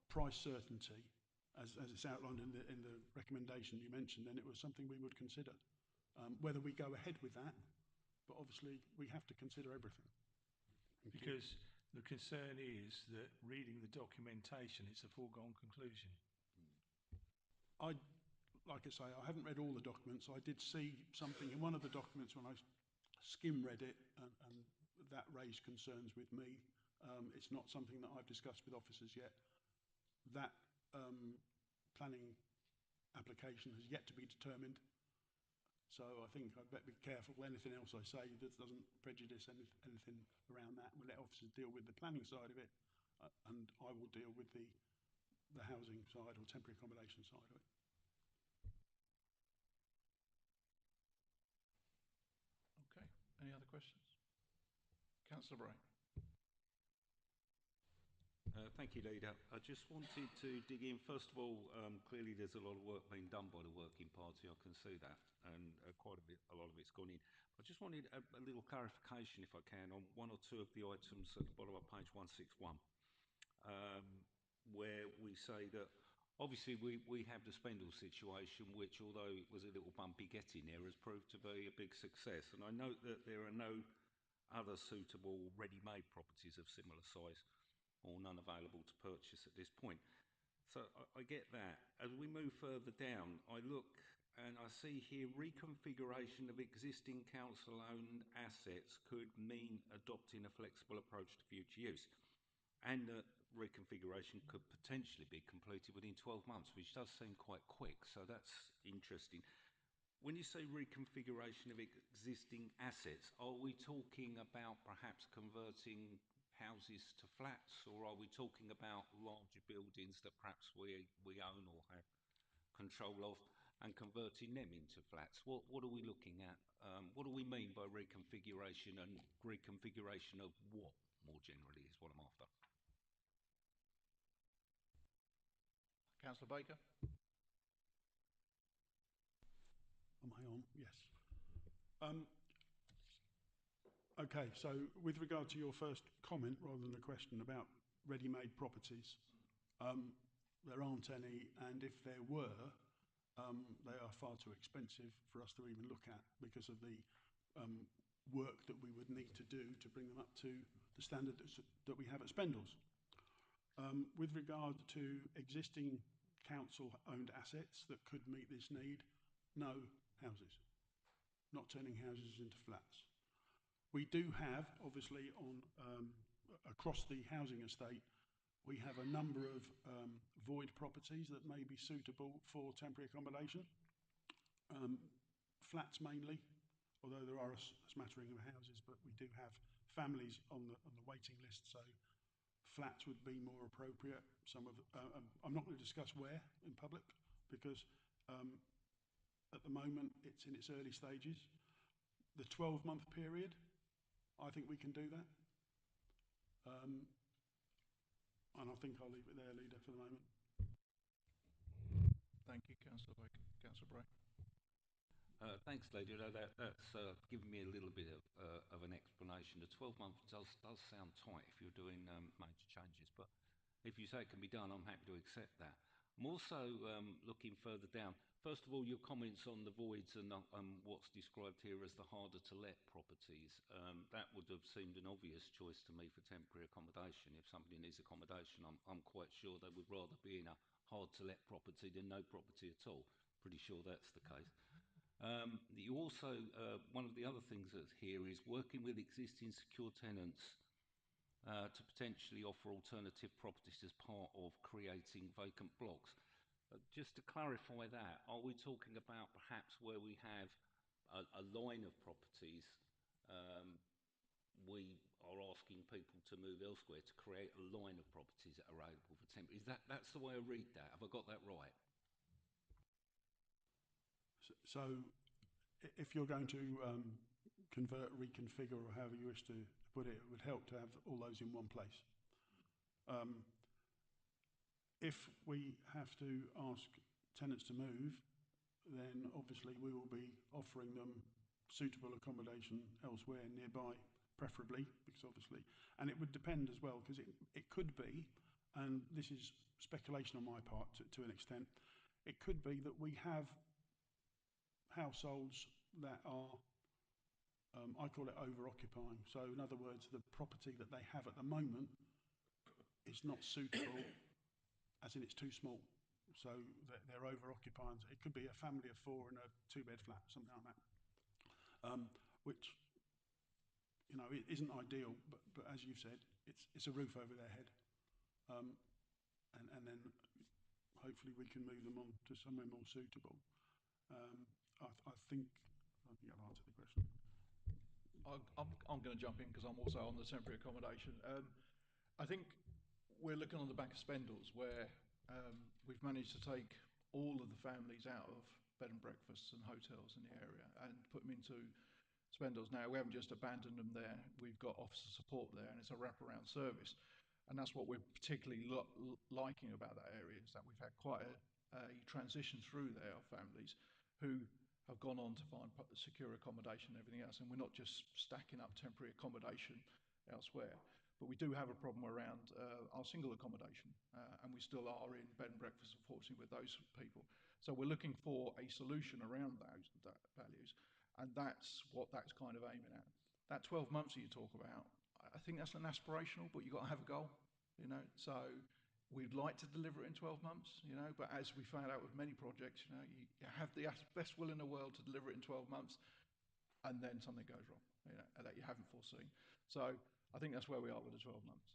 price certainty, as it's outlined in the recommendation you mentioned, then it was something we would consider. Whether we go ahead with that, but obviously we have to consider everything. Because the concern is that reading the documentation, it's a foregone conclusion. Like I say, I haven't read all the documents. I did see something in one of the documents when I skim read it, and that raised concerns with me. It's not something that I've discussed with officers yet. That planning application has yet to be determined. So I think I'd better be careful. Anything else I say that doesn't prejudice anything around that. We'll let officers deal with the planning side of it, and I will deal with the housing side or temporary accommodation side of it. Okay. Any other questions? Councillor Bray. Thank you, Leader. I just wanted to dig in. First of all, clearly there's a lot of work being done by the Working Party. I can see that, and a lot of it's gone in. I just wanted a little clarification, if I can, on one or two of the items at the bottom of page 161, where we say that obviously we have the Spendle situation, which, although it was a little bumpy getting there, has proved to be a big success. And I note that there are no other suitable ready-made properties of similar size, or none available to purchase at this point. So I get that. As we move further down, I look and I see here reconfiguration of existing council-owned assets could mean adopting a flexible approach to future use, and that reconfiguration could potentially be completed within 12 months, which does seem quite quick. So that's interesting. When you say reconfiguration of existing assets, are we talking about perhaps converting houses to flats, or are we talking about larger buildings that perhaps we own or have control of and converting them into flats? What are we looking at? What do we mean by reconfiguration, and reconfiguration of what, more generally, is what I'm after. Councillor Baker? Am I on? Yes. Okay, so with regard to your first comment rather than a question about ready-made properties, there aren't any, and if there were, they are far too expensive for us to even look at because of the work that we would need to do to bring them up to the standard that we have at Spendles. With regard to existing council-owned assets that could meet this need, no houses, not turning houses into flats. We do have, obviously, across the housing estate, we have a number of void properties that may be suitable for temporary accommodation. Flats mainly, although there are a smattering of houses, but we do have families on the waiting list, so flats would be more appropriate. I'm not going to discuss where in public because at the moment it's in its early stages. The 12-month period, I think we can do that. And I think I'll leave it there, Leader, for the moment. Thank you, Councillor Baker. Councillor Bray? Thanks, Leader. That's given me a little bit of an explanation. The 12 months does sound tight if you're doing major changes, but if you say it can be done, I'm happy to accept that. I'm also looking further down. First of all, your comments on the voids and what's described here as the harder to let properties. That would have seemed an obvious choice to me for temporary accommodation. If somebody needs accommodation, I'm quite sure they would rather be in a hard to let property than no property at all. Pretty sure that's the case. You also, one of the other things that's here is working with existing secure tenants to potentially offer alternative properties as part of creating vacant blocks. Just to clarify that, are we talking about perhaps where we have a line of properties, we are asking people to move elsewhere to create a line of properties that are available for temporary? That's the way I read that. Have I got that right? So if you're going to convert, reconfigure, or however you wish to put it, it would help to have all those in one place. If we have to ask tenants to move, then obviously we will be offering them suitable accommodation elsewhere nearby, preferably, because obviously, and it would depend as well, because it could be, and this is speculation on my part to an extent, it could be that we have households that are, I call it over-occupying. So in other words, the property that they have at the moment is not suitable, as in it's too small. So they're over-occupying. It could be a family of 4 in a 2-bed flat, something like that, which, you know, it isn't ideal, but as you've said, it's a roof over their head. And then hopefully we can move them on to somewhere more suitable. I think I've answered the question. I'm going to jump in because I'm also on the temporary accommodation. I think we're looking on the back of Spendles, where we've managed to take all of the families out of bed and breakfasts and hotels in the area and put them into Spendles. Now, we haven't just abandoned them there. We've got officer support there, and it's a wraparound service. And that's what we're particularly liking about that area, is that we've had quite a transition through there of families who have gone on to find secure accommodation and everything else. And we're not just stacking up temporary accommodation elsewhere. But we do have a problem around our single accommodation, and we still are in bed and breakfast, unfortunately, with those people. So we're looking for a solution around those values, and that's what that's kind of aiming at. That 12 months that you talk about, I think that's an aspirational, but you've got to have a goal, you know. So we'd like to deliver it in 12 months, you know, but as we found out with many projects, you know, you have the best will in the world to deliver it in 12 months, and then something goes wrong, you know, that you haven't foreseen. So I think that's where we are with the 12 months.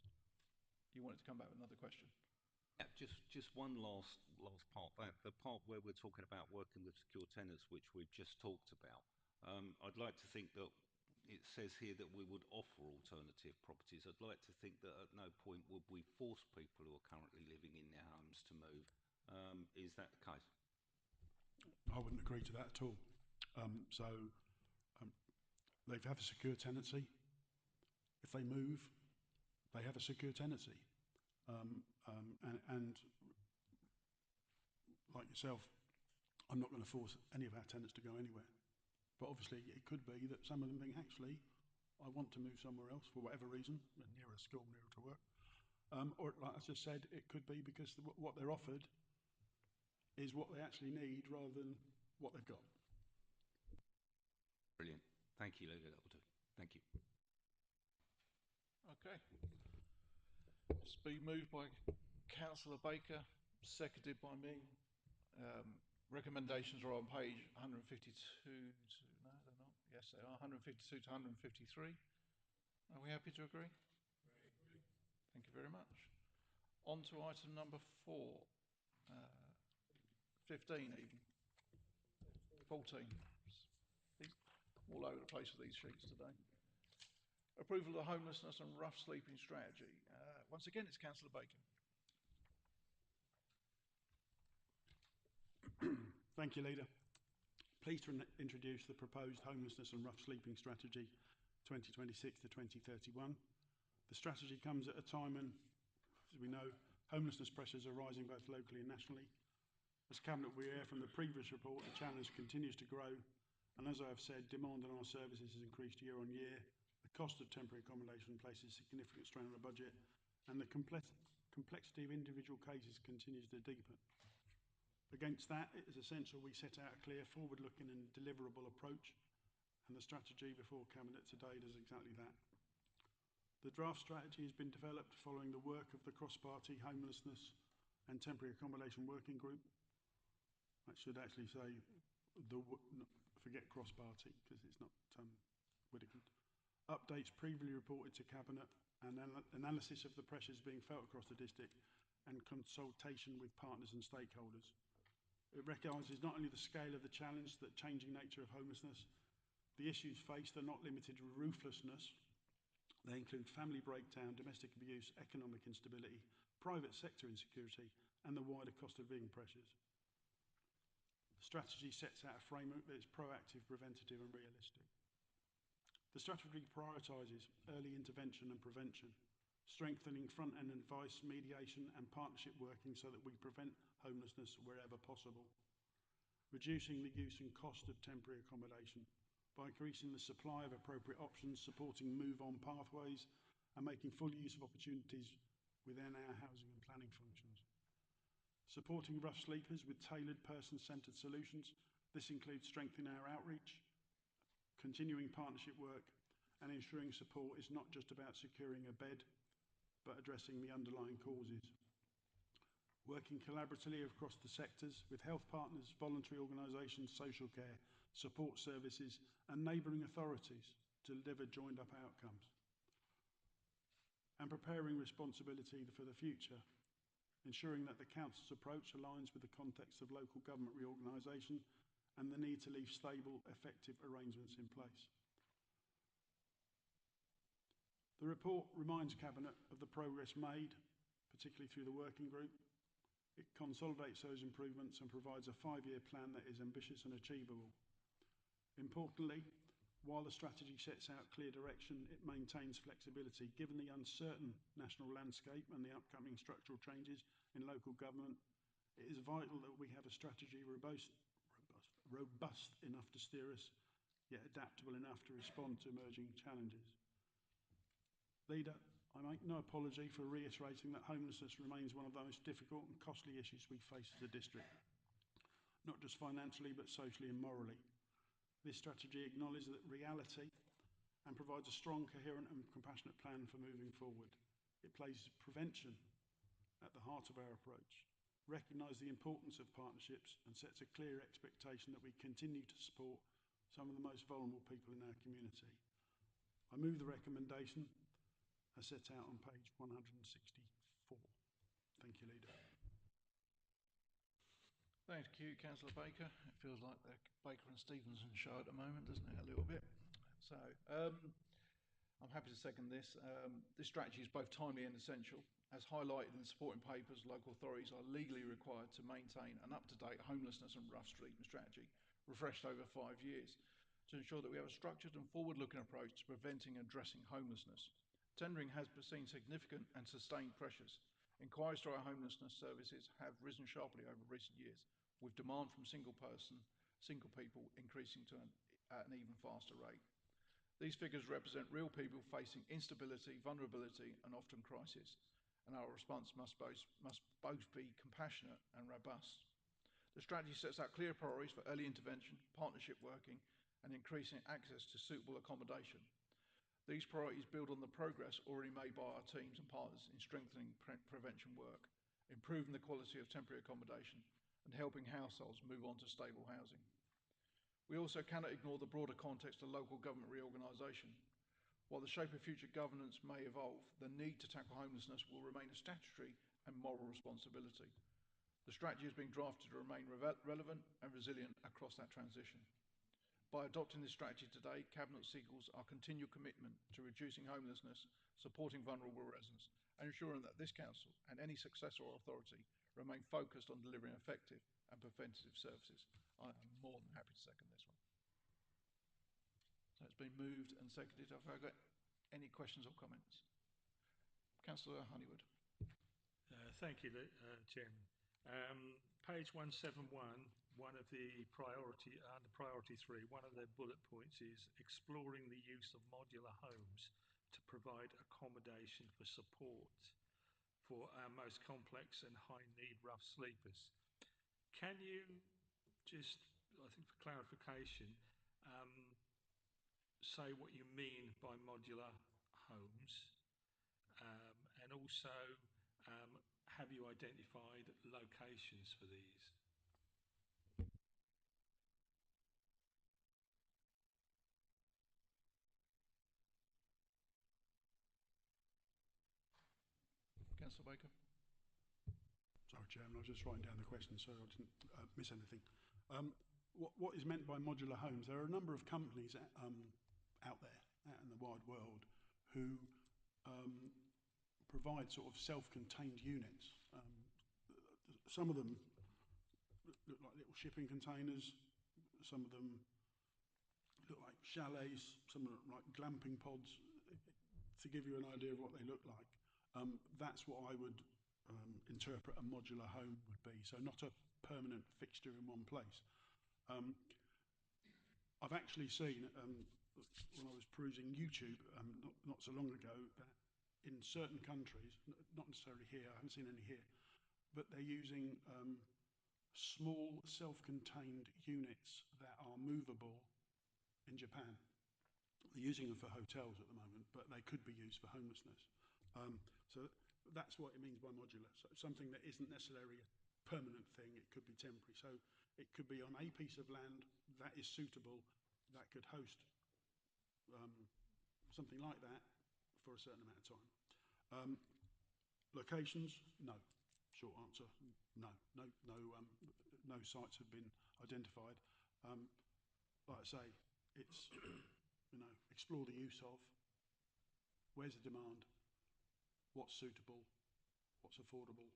You wanted to come back with another question? Yeah, just one last part. The part where we're talking about working with secure tenants, which we've just talked about. I'd like to think that it says here that we would offer alternative properties. I'd like to think that at no point would we force people who are currently living in their homes to move. Is that the case? I wouldn't agree to that at all. They have a secure tenancy. If they move, they have a secure tenancy. And like yourself, I'm not going to force any of our tenants to go anywhere. But obviously, it could be that some of them think, actually, I want to move somewhere else for whatever reason, nearer a school, nearer to work. Or, like I just said, it could be because what they're offered is what they actually need rather than what they've got. Brilliant. Thank you, Leader. That will do. Thank you. Okay. It's been moved by Councillor Baker, seconded by me. Recommendations are on page 152 to, no, they're not. Yes, they are 152 to 153. Are we happy to agree? Thank you very much. On to item number 4, 15 even, 14. All over the place with these sheets today. Approval of the homelessness and rough sleeping strategy. Once again, it's Councillor Baker. Thank you, Leader. Pleased to introduce the proposed homelessness and rough sleeping strategy 2026 to 2031. The strategy comes at a time when, as we know, homelessness pressures are rising both locally and nationally. As Cabinet we hear from the previous report, the challenge continues to grow, and as I have said, demand on our services has increased year on year. The cost of temporary accommodation places significant strain on the budget, and the complexity of individual cases continues to deepen. Against that, it is essential we set out a clear, forward-looking and deliverable approach, and the strategy before Cabinet today does exactly that. The draft strategy has been developed following the work of the cross-party homelessness and temporary accommodation working group. I should actually say, forget cross-party, because it's not Widdicombe. Updates previously reported to Cabinet and analysis of the pressures being felt across the district and consultation with partners and stakeholders. It recognises not only the scale of the challenge, the changing nature of homelessness, the issues faced are not limited to ruthlessness. They include family breakdown, domestic abuse, economic instability, private sector insecurity, and the wider cost of living pressures. The strategy sets out a framework that is proactive, preventative, and realistic. The strategy prioritises early intervention and prevention, strengthening front-end advice, mediation, and partnership working so that we prevent homelessness wherever possible, reducing the use and cost of temporary accommodation by increasing the supply of appropriate options, supporting move-on pathways, and making full use of opportunities within our housing and planning functions. Supporting rough sleepers with tailored person-centred solutions. This includes strengthening our outreach, continuing partnership work, and ensuring support is not just about securing a bed, but addressing the underlying causes. Working collaboratively across the sectors with health partners, voluntary organisations, social care, support services, and neighbouring authorities to deliver joined-up outcomes. And preparing responsibility for the future, ensuring that the Council's approach aligns with the context of local government reorganisation and the need to leave stable, effective arrangements in place. The report reminds Cabinet of the progress made, particularly through the working group. It consolidates those improvements and provides a 5-year plan that is ambitious and achievable. Importantly, while the strategy sets out clear direction, it maintains flexibility. Given the uncertain national landscape and the upcoming structural changes in local government, it is vital that we have a strategy robust enough to steer us, yet adaptable enough to respond to emerging challenges. Leader, I make no apology for reiterating that homelessness remains one of the most difficult and costly issues we face as a district, not just financially, but socially and morally. This strategy acknowledges that reality and provides a strong, coherent and compassionate plan for moving forward. It places prevention at the heart of our approach, recognises the importance of partnerships and sets a clear expectation that we continue to support some of the most vulnerable people in our community. I move the recommendation as set out on page 164. Thank you, Leader. Thank you, Councillor Baker. It feels like the Baker and Stevenson show at the moment, doesn't it, a little bit? So, I'm happy to second this. This strategy is both timely and essential. As highlighted in the supporting papers, local authorities are legally required to maintain an up-to-date homelessness and rough sleeping strategy, refreshed over 5 years, to ensure that we have a structured and forward-looking approach to preventing and addressing homelessness. Tendering has seen significant and sustained pressures. Inquiries to our homelessness services have risen sharply over recent years, with demand from single people increasing at an even faster rate. These figures represent real people facing instability, vulnerability, and often crisis, and our response must both be compassionate and robust. The strategy sets out clear priorities for early intervention, partnership working, and increasing access to suitable accommodation. These priorities build on the progress already made by our teams and partners in strengthening prevention work, improving the quality of temporary accommodation, and helping households move on to stable housing. We also cannot ignore the broader context of local government reorganisation. While the shape of future governance may evolve, the need to tackle homelessness will remain a statutory and moral responsibility. The strategy is being drafted to remain relevant and resilient across that transition. By adopting this strategy today, Cabinet signals our continued commitment to reducing homelessness, supporting vulnerable residents, and ensuring that this Council and any successor authority remain focused on delivering effective and preventative services. I am more than happy to second this one. So it's been moved and seconded. Have I got any questions or comments? Councillor Honeywood. Thank you, Chairman. Page 171, one of the under priority 3, one of the bullet points is exploring the use of modular homes to provide accommodation for support for our most complex and high need rough sleepers. Can you just, I think for clarification, say what you mean by modular homes, and also have you identified locations for these? Councillor Baker. Sorry, Chairman, I was just writing down the question so I didn't miss anything. What is meant by modular homes? There are a number of companies out there, out in the wide world, who provide sort of self-contained units. Some of them look like little shipping containers, some of them look like chalets, some of them like glamping pods. To give you an idea of what they look like, that's what I would interpret a modular home would be. So not a permanent fixture in one place. I've actually seen, when I was perusing YouTube not so long ago, that in certain countries, not necessarily here, I haven't seen any here, but they're using small self-contained units that are movable in Japan. They're using them for hotels at the moment, but they could be used for homelessness. So that's what it means by modular. So something that isn't necessarily a permanent thing, it could be temporary. So it could be on a piece of land that is suitable, that could host something like that for a certain amount of time. Locations? No. Short answer, no. No sites have been identified. Like I say, it's, explore the use of, where's the demand, what's suitable, what's affordable.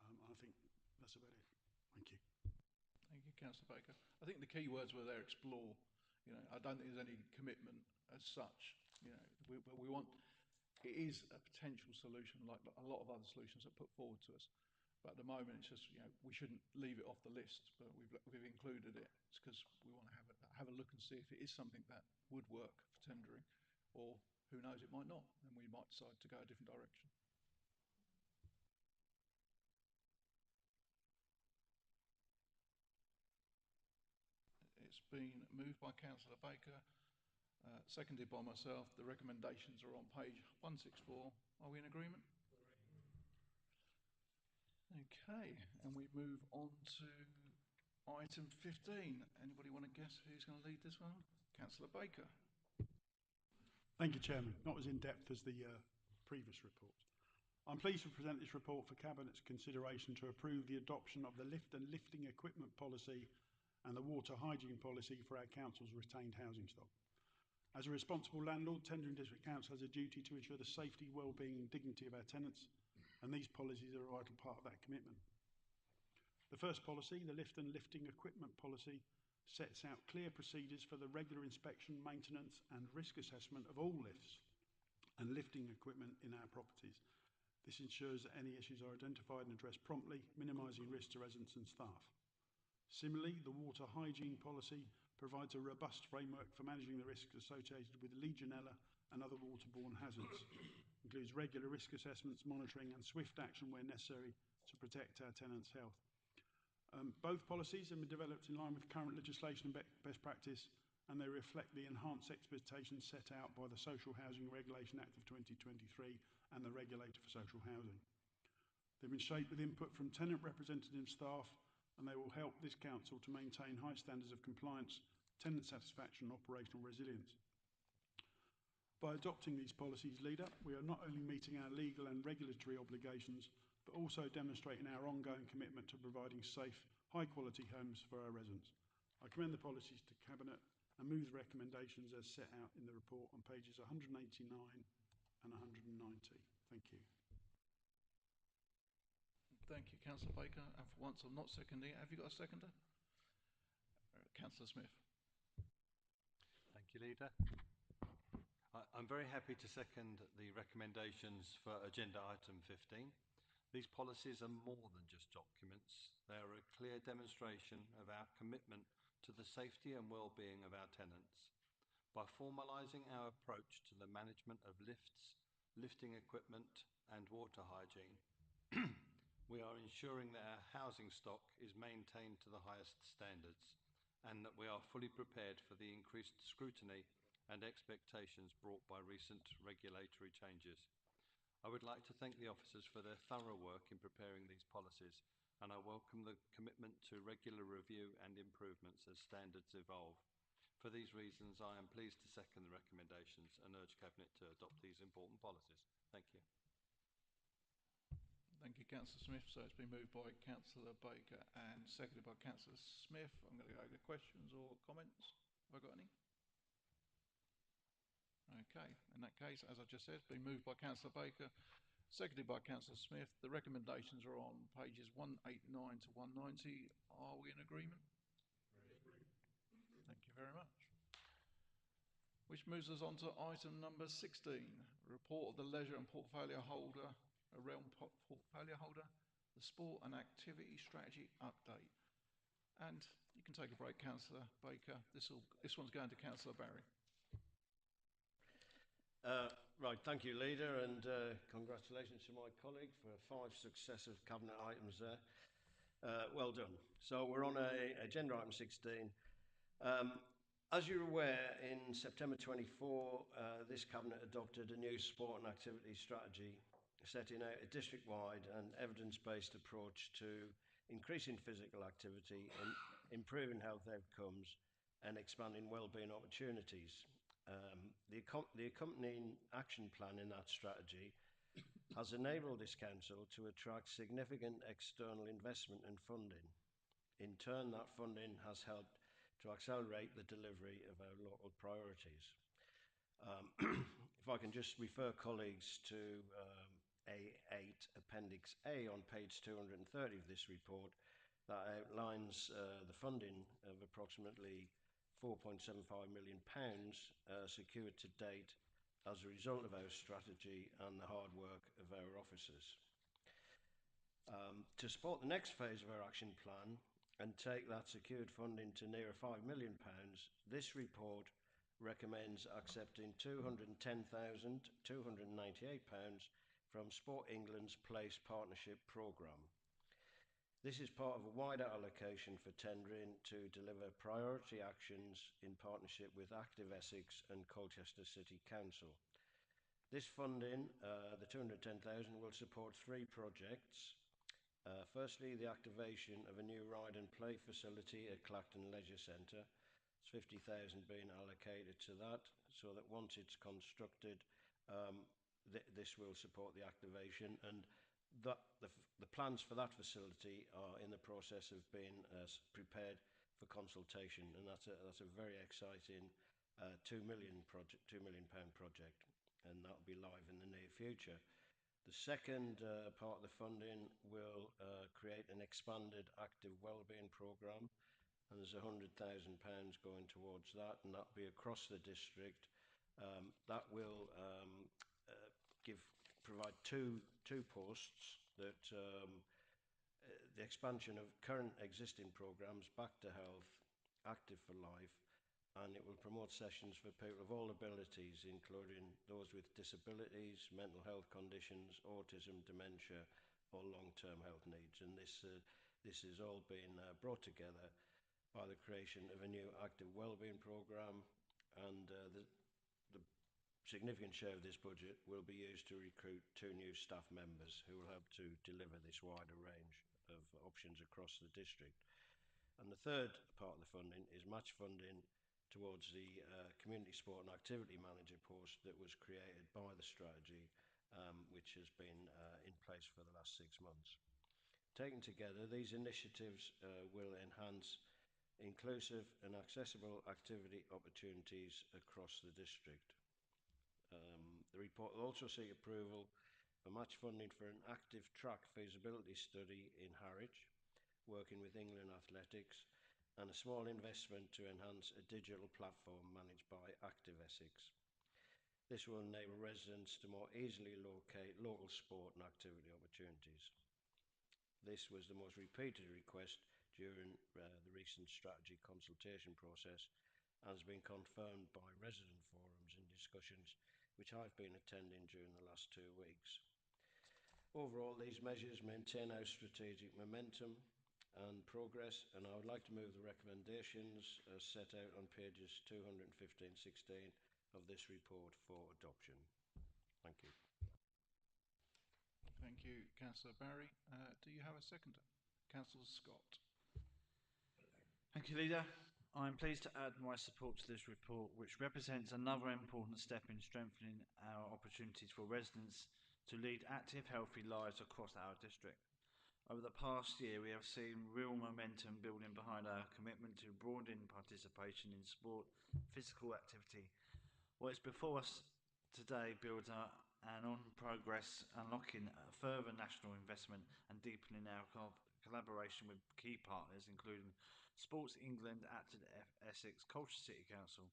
I think that's about it. Thank you. Thank you, Councillor Baker. I think the key words were there, explore. I don't think there's any commitment as such. We want, it is a potential solution like a lot of other solutions that are put forward to us. But at the moment, it's just, we shouldn't leave it off the list, but we've included it. It's because we want to have a look and see if it is something that would work for tendering, or who knows, it might not, and we might decide to go a different direction. It's been moved by Councillor Baker, seconded by myself. The recommendations are on page 164. Are we in agreement? Okay, and we move on to item 15. Anybody want to guess who's going to lead this one? Councillor Baker. Thank you, Chairman. Not as in-depth as the previous report. I'm pleased to present this report for Cabinet's consideration to approve the adoption of the lift and lifting equipment policy and the water hygiene policy for our council's retained housing stock. As a responsible landlord, Tendring District Council has a duty to ensure the safety, well-being and dignity of our tenants, and these policies are a vital part of that commitment. The first policy, the lift and lifting equipment policy, sets out clear procedures for the regular inspection, maintenance and risk assessment of all lifts and lifting equipment in our properties. This ensures that any issues are identified and addressed promptly, minimising risk to residents and staff. Similarly, the water hygiene policy provides a robust framework for managing the risks associated with Legionella and other waterborne hazards. Includes regular risk assessments, monitoring and swift action where necessary to protect our tenants' health. Both policies have been developed in line with current legislation and best practice, and they reflect the enhanced expectations set out by the Social Housing Regulation Act of 2023 and the Regulator for Social Housing. They've been shaped with input from tenant representative staff, and they will help this council to maintain high standards of compliance, tenant satisfaction and operational resilience. By adopting these policies, Leader, we are not only meeting our legal and regulatory obligations, but also demonstrating our ongoing commitment to providing safe, high-quality homes for our residents. I commend the policies to Cabinet and move the recommendations as set out in the report on pages 189 and 190. Thank you. Thank you, Councillor Baker. And for once, I'm not seconding it. Have you got a seconder? Councillor Smith. Thank you, Leader. I'm very happy to second the recommendations for agenda item 15. These policies are more than just documents. They are a clear demonstration of our commitment to the safety and well-being of our tenants. By formalising our approach to the management of lifts, lifting equipment and water hygiene, we are ensuring that our housing stock is maintained to the highest standards and that we are fully prepared for the increased scrutiny and expectations brought by recent regulatory changes. I would like to thank the officers for their thorough work in preparing these policies, and I welcome the commitment to regular review and improvements as standards evolve. For these reasons, I am pleased to second the recommendations and urge Cabinet to adopt these important policies. Thank you. Thank you, Councillor Smith. So it's been moved by Councillor Baker and seconded by Councillor Smith. I'm going to go to questions or comments. Have I got any? Okay, in that case, as I just said, it's been moved by Councillor Baker, seconded by Councillor Smith. The recommendations are on pages 189 to 190. Are we in agreement? Thank you very much. Which moves us on to item number 16, report of the leisure and portfolio holder, portfolio holder, the sport and activity strategy update. And you can take a break, Councillor Baker. This one's going to Councillor Barry. Right, thank you, Leader, and congratulations to my colleague for 5 successive Cabinet items there. Well done. So we're on agenda item 16. As you're aware, in September 24, this Cabinet adopted a new sport and activity strategy, setting out a district-wide and evidence-based approach to increasing physical activity and improving health outcomes and expanding wellbeing opportunities. The accompanying action plan in that strategy has enabled this council to attract significant external investment and funding. In turn, that funding has helped to accelerate the delivery of our local priorities. If I can just refer colleagues to A8 Appendix A on page 230 of this report, that outlines the funding of approximately £4.75 million secured to date as a result of our strategy and the hard work of our officers. To support the next phase of our action plan and take that secured funding to near £5 million, this report recommends accepting £210,298 from Sport England's Place Partnership Programme. This is part of a wider allocation for tendering to deliver priority actions in partnership with Active Essex and Colchester City Council. This funding, the £210,000, will support 3 projects. Firstly, the activation of a new ride and play facility at Clacton Leisure Centre. There's £50,000 being allocated to that, so that once it's constructed, this will support the activation, and the plans for that facility are in the process of being prepared for consultation, and that's a very exciting £2 million project, and that'll be live in the near future. The second part of the funding will create an expanded active wellbeing programme, and there's £100,000 going towards that, and that'll be across the district. That will provide two posts that the expansion of current existing programmes, Back to Health, Active for Life, and it will promote sessions for people of all abilities, including those with disabilities, mental health conditions, autism, dementia, or long-term health needs. And this is all being brought together by the creation of a new active wellbeing programme, and the significant share of this budget will be used to recruit 2 new staff members who will help to deliver this wider range of options across the district. And the third part of the funding is match funding towards the Community Sport and Activity Manager post that was created by the strategy, which has been in place for the last 6 months. Taken together, these initiatives will enhance inclusive and accessible activity opportunities across the district. The report will also seek approval for match funding for an active track feasibility study in Harwich, working with England Athletics, and a small investment to enhance a digital platform managed by Active Essex. This will enable residents to more easily locate local sport and activity opportunities. This was the most repeated request during the recent strategy consultation process and has been confirmed by resident forums and discussions which I've been attending during the last 2 weeks. Overall, these measures maintain our strategic momentum and progress, and I would like to move the recommendations as set out on pages 215-16 of this report for adoption. Thank you. Thank you, Councillor Barry. Do you have a seconder? Councillor Scott. Thank you, Leader. I am pleased to add my support to this report, which represents another important step in strengthening our opportunities for residents to lead active, healthy lives across our district. Over the past year, we have seen real momentum building behind our commitment to broaden participation in sport, physical activity. What is before us today builds an on progress, unlocking further national investment and deepening our collaboration with key partners, including Sports England, Active Essex, Colchester City Council.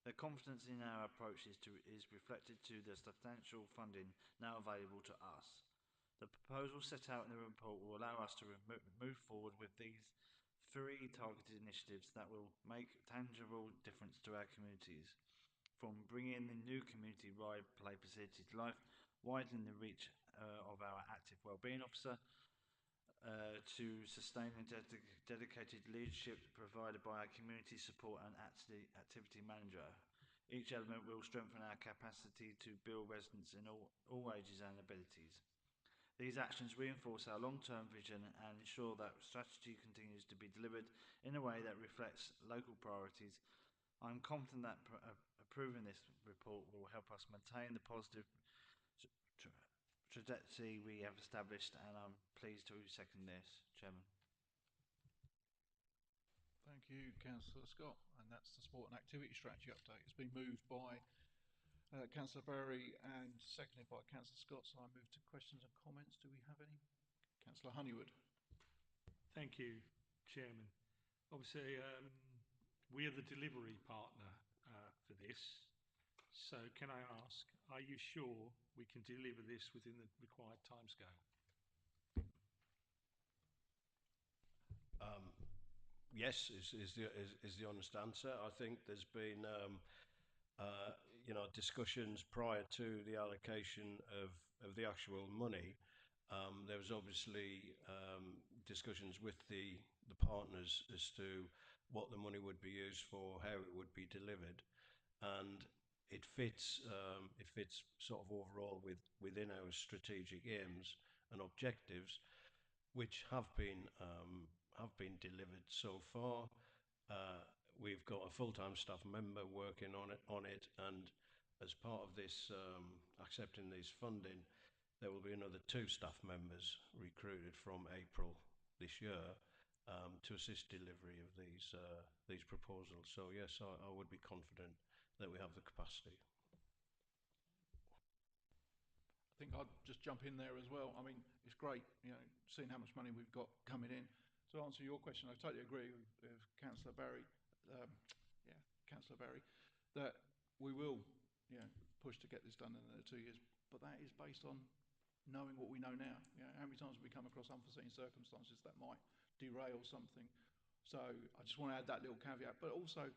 Their confidence in our approach is reflected to the substantial funding now available to us. The proposal set out in the report will allow us to move forward with these 3 targeted initiatives that will make tangible difference to our communities, from bringing the new community ride play facility to life, widening the reach of our active wellbeing officer, to sustaining dedicated leadership provided by our community support and activity manager. Each element will strengthen our capacity to build residents in all ages and abilities. These actions reinforce our long-term vision and ensure that strategy continues to be delivered in a way that reflects local priorities. I'm confident that approving this report will help us maintain the positive trajectory we have established, and I'm pleased to second this, Chairman. Thank you, Councillor Scott. And that's the sport and activity strategy update. It's been moved by Councillor Barry and seconded by Councillor Scott. So I move to questions and comments. Do we have any? Councillor Honeywood. Thank you, Chairman. Obviously, we are the delivery partner for this. So can I ask, are you sure we can deliver this within the required timescale? Yes, is the honest answer. I think there's been discussions prior to the allocation of the actual money. There was obviously discussions with the partners as to what the money would be used for, how it would be delivered, and it fits sort of overall within our strategic aims and objectives, which have been delivered so far. We've got a full-time staff member working on it, and as part of this accepting this funding, there will be another 2 staff members recruited from April this year to assist delivery of these proposals. So yes, I would be confident that we have the capacity. I think I'd just jump in there as well. I mean, it's great, seeing how much money we've got coming in. To answer your question, I totally agree with Councillor Barry, um, yeah, Councillor Barry, that we will, push to get this done in the 2 years. But that is based on knowing what we know now. How many times have we come across unforeseen circumstances that might derail something? So I just want to add that little caveat. But also,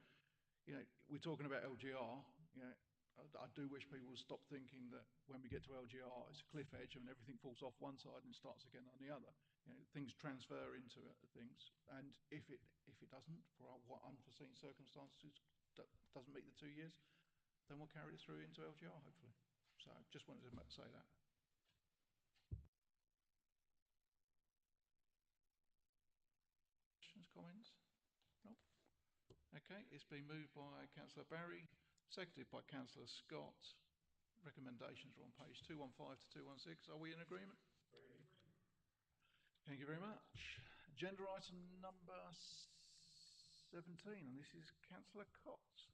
we're talking about LGR. I do wish people would stop thinking that when we get to LGR, it's a cliff edge and everything falls off one side and starts again on the other. Things transfer into things, and if it doesn't, for what unforeseen circumstances doesn't meet the 2 years, then we'll carry it through into LGR hopefully. So just wanted to say that. Questions, comments? No. Okay, it's been moved by Councillor Barry, seconded by Councillor Scott. Recommendations are on page 215 to 216. Are we in agreement? Thank you very much. Agenda item number 17, and this is Councillor Cox.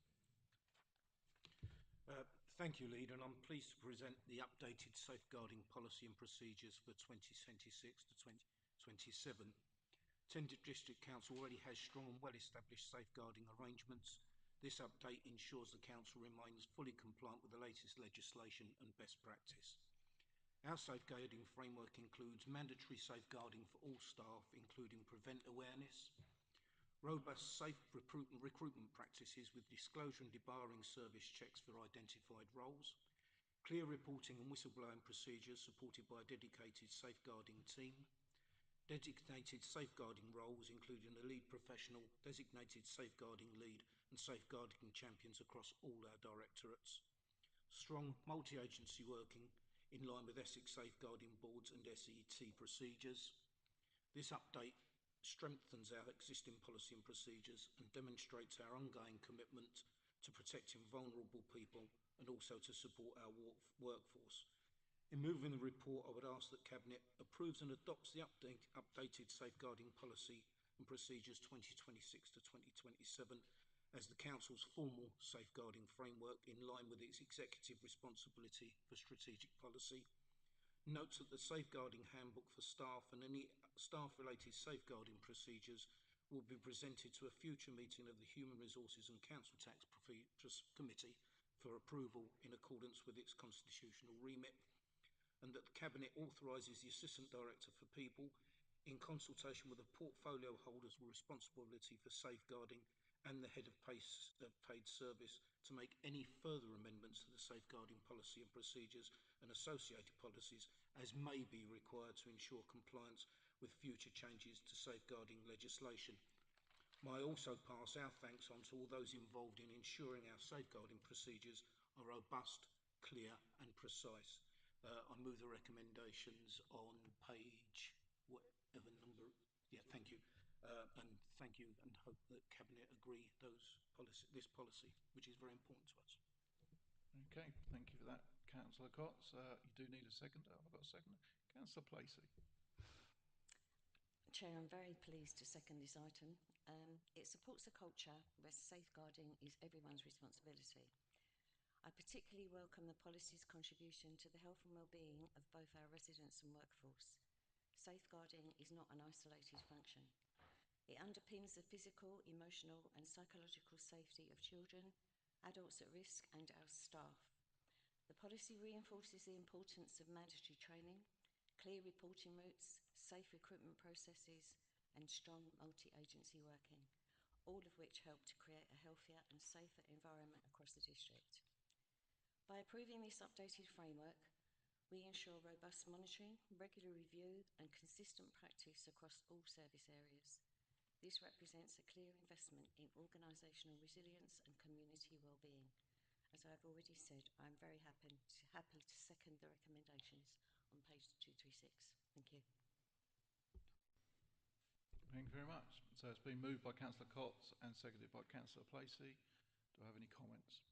Thank you, Leader, and I'm pleased to present the updated safeguarding policy and procedures for 2026 to 2027. Tended District Council already has strong and well-established safeguarding arrangements. This update ensures the Council remains fully compliant with the latest legislation and best practice. Our safeguarding framework includes mandatory safeguarding for all staff, including prevent awareness, robust safe recruitment practices with disclosure and debarring service checks for identified roles, clear reporting and whistleblowing procedures supported by a dedicated safeguarding team, designated safeguarding roles including a lead professional, designated safeguarding lead and safeguarding champions across all our directorates, strong multi-agency working in line with Essex safeguarding boards and SET procedures. This update strengthens our existing policy and procedures and demonstrates our ongoing commitment to protecting vulnerable people and also to support our workforce. In moving the report, I would ask that Cabinet approves and adopts the updated safeguarding policy and procedures 2026 to 2027 as the Council's formal safeguarding framework in line with its executive responsibility for strategic policy. Notes that the safeguarding handbook for staff and any staff-related safeguarding procedures will be presented to a future meeting of the Human Resources and Council Tax Committee for approval in accordance with its constitutional remit, and that the Cabinet authorises the Assistant Director for People, in consultation with the portfolio holders with responsibility for safeguarding and the Head of Paid Service, to make any further amendments to the safeguarding policy and procedures and associated policies as may be required to ensure compliance with future changes to safeguarding legislation. May I also pass our thanks on to all those involved in ensuring our safeguarding procedures are robust, clear and precise. I move the recommendations on page whatever number. Yeah, thank you. And thank you, and hope that Cabinet agree this policy, which is very important to us. Okay, thank you for that, Councillor Cox. You do need a second. Have I got a second? Councillor Placey. Chair, I'm very pleased to second this item. It supports a culture where safeguarding is everyone's responsibility. I particularly welcome the policy's contribution to the health and well-being of both our residents and workforce. Safeguarding is not an isolated function. It underpins the physical, emotional and psychological safety of children, adults at risk and our staff. The policy reinforces the importance of mandatory training, clear reporting routes, safe recruitment processes and strong multi-agency working, all of which help to create a healthier and safer environment across the district. By approving this updated framework, we ensure robust monitoring, regular review and consistent practice across all service areas. This represents a clear investment in organisational resilience and community well-being. As I've already said, I'm very happy to second the recommendations on page 236. Thank you. Thank you very much. So it's been moved by Councillor Cox and seconded by Councillor Placey. Do I have any comments?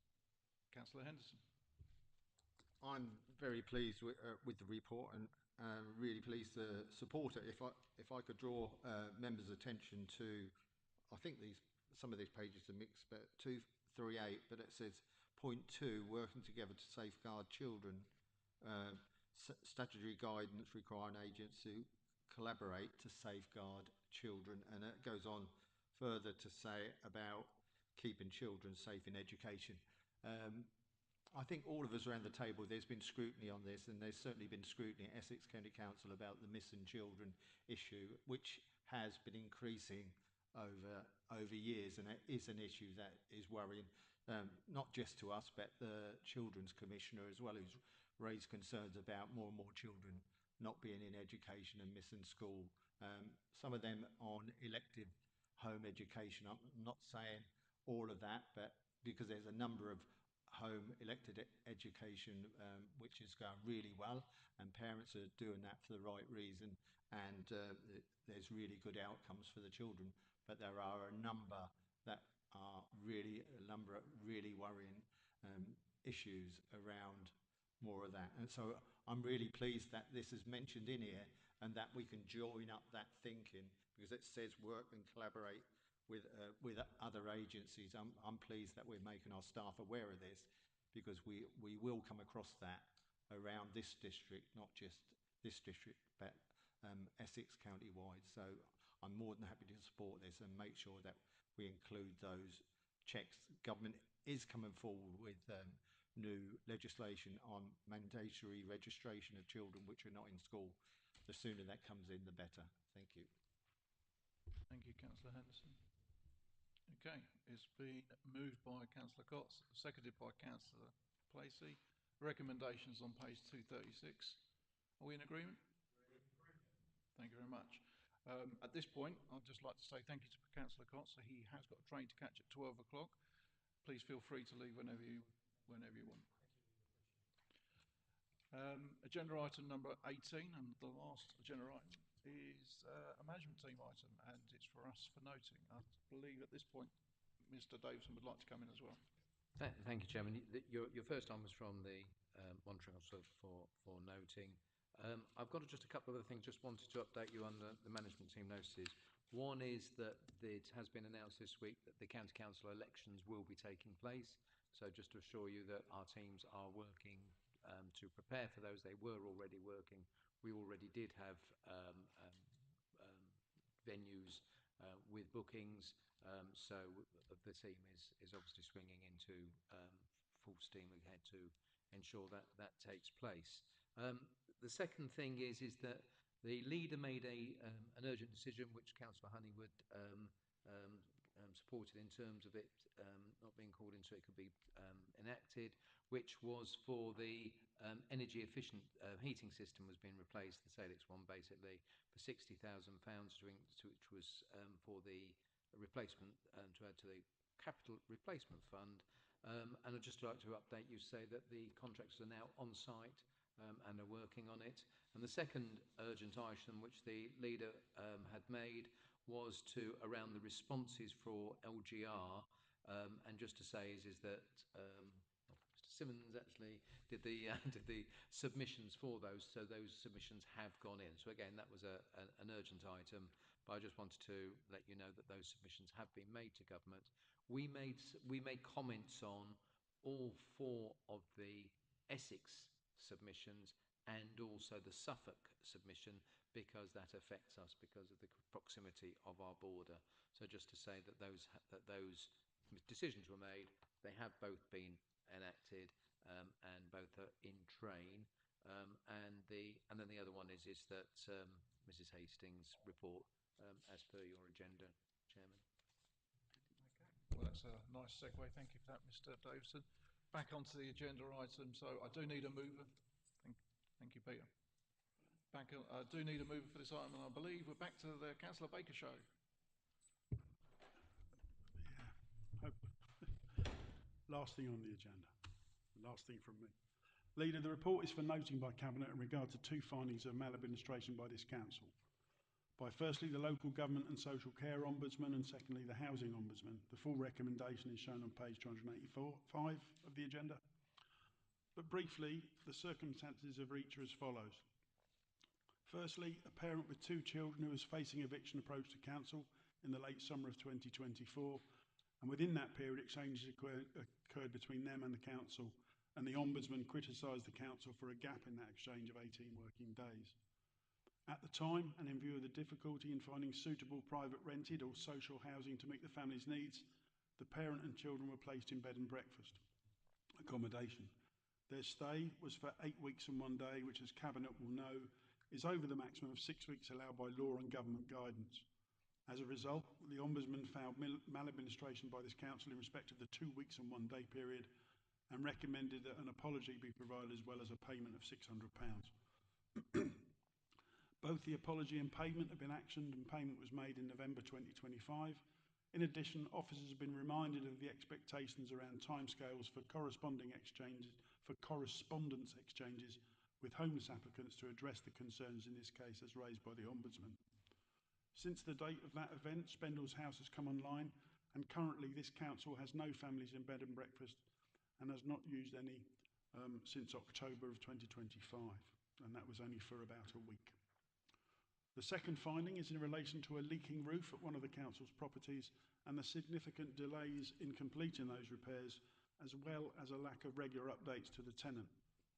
Councillor Henderson. I'm very pleased with the report and really pleased to support it. If I could draw members' attention to, I think some of these pages are mixed, but 238, but it says point 2, working together to safeguard children. Statutory guidance requiring agents to collaborate to safeguard children, and it goes on further to say about keeping children safe in education. I think all of us around the table, there's been scrutiny on this, and there's certainly been scrutiny at Essex County Council about the missing children issue, which has been increasing over years, and it is an issue that is worrying, not just to us, but the Children's Commissioner as well, who's raised concerns about more and more children not being in education and missing school. Some of them on elective home education. I'm not saying all of that, but because there's a number of home elected education which is going really well, and parents are doing that for the right reason, and there's really good outcomes for the children. But there are a number that are really worrying issues around more of that. And so I'm really pleased that this is mentioned in here, and that we can join up that thinking, because it says work and collaborate with other agencies. I'm pleased that we're making our staff aware of this, because we will come across that around this district, not just this district, but Essex county wide. So I'm more than happy to support this and make sure that we include those checks. Government is coming forward with new legislation on mandatory registration of children which are not in school. The sooner that comes in, the better. Thank you. Thank you, Councillor Henderson. Okay, it's been moved by Councillor Cox, seconded by Councillor Placey. Recommendations on page 236. Are we in agreement? Thank you very much. At this point, I'd just like to say thank you to Councillor Cox. So he has got a train to catch at 12 o'clock. Please feel free to leave whenever you want. Agenda item number 18, and the last agenda item, is a management team item, and it's for us for noting. I believe at this point Mr. Davison would like to come in as well. Thank you, Chairman. Your first time was from the monitoring officer for noting. I've got just a couple of other things. Just wanted to update you on the management team notices. One is that it has been announced this week that the county council elections will be taking place. So just to assure you that our teams are working to prepare for those. They were already working. We already did have venues with bookings. So the team is obviously swinging into full steam ahead to ensure that that takes place. The second thing is that the leader made an urgent decision, which Councillor Honeywood supported in terms of it not being called in so it could be enacted, which was for the energy efficient heating system was being replaced, the Salix one basically, for £60,000, which was for the replacement, to add to the capital replacement fund. And I'd just like to update you, say that the contractors are now on site and are working on it. And the second urgent item which the leader had made was around the responses for LGR, and just to say is that Mr. Simmons actually did the submissions for those, so those submissions have gone in. So again, that was an urgent item, but I just wanted to let you know that those submissions have been made to government. We made comments on all 4 of the Essex submissions and also the Suffolk submission, because that affects us because of the proximity of our border. So just to say that those decisions were made, they have both been enacted, and both are in train. And then the other one is that Mrs. Hastings' report, as per your agenda, Chairman. Well, that's a nice segue. Thank you for that, Mr. Davison. Back onto the agenda item. So I do need a mover. Thank you, Peter. I do need a mover for this item, and I believe we're back to the Councillor Baker show. Yeah. Last thing on the agenda. Last thing from me. Leader, the report is for noting by Cabinet in regard to 2 findings of maladministration by this council. By firstly the Local Government and Social Care Ombudsman, and secondly the Housing Ombudsman. The full recommendation is shown on page 285 of the agenda. But briefly, the circumstances of each are as follows. Firstly, a parent with 2 children who was facing eviction approached the council in the late summer of 2024 And within that period, exchanges occurred between them and the council, and the Ombudsman criticised the council for a gap in that exchange of 18 working days. At the time, and in view of the difficulty in finding suitable private rented or social housing to meet the family's needs, the parent and children were placed in bed and breakfast accommodation. Their stay was for 8 weeks and 1 day, which, as Cabinet will know, is over the maximum of 6 weeks allowed by law and government guidance. As a result, the Ombudsman found maladministration by this council in respect of the 2 weeks and 1 day period and recommended that an apology be provided as well as a payment of £600. Both the apology and payment have been actioned, and payment was made in November 2025. In addition, officers have been reminded of the expectations around timescales for correspondence exchanges with homeless applicants to address the concerns in this case as raised by the Ombudsman. Since the date of that event, Spendles House has come online, and currently this council has no families in bed and breakfast and has not used any since October of 2025, and that was only for about a week. The second finding is in relation to a leaking roof at one of the council's properties and the significant delays in completing those repairs, as well as a lack of regular updates to the tenant.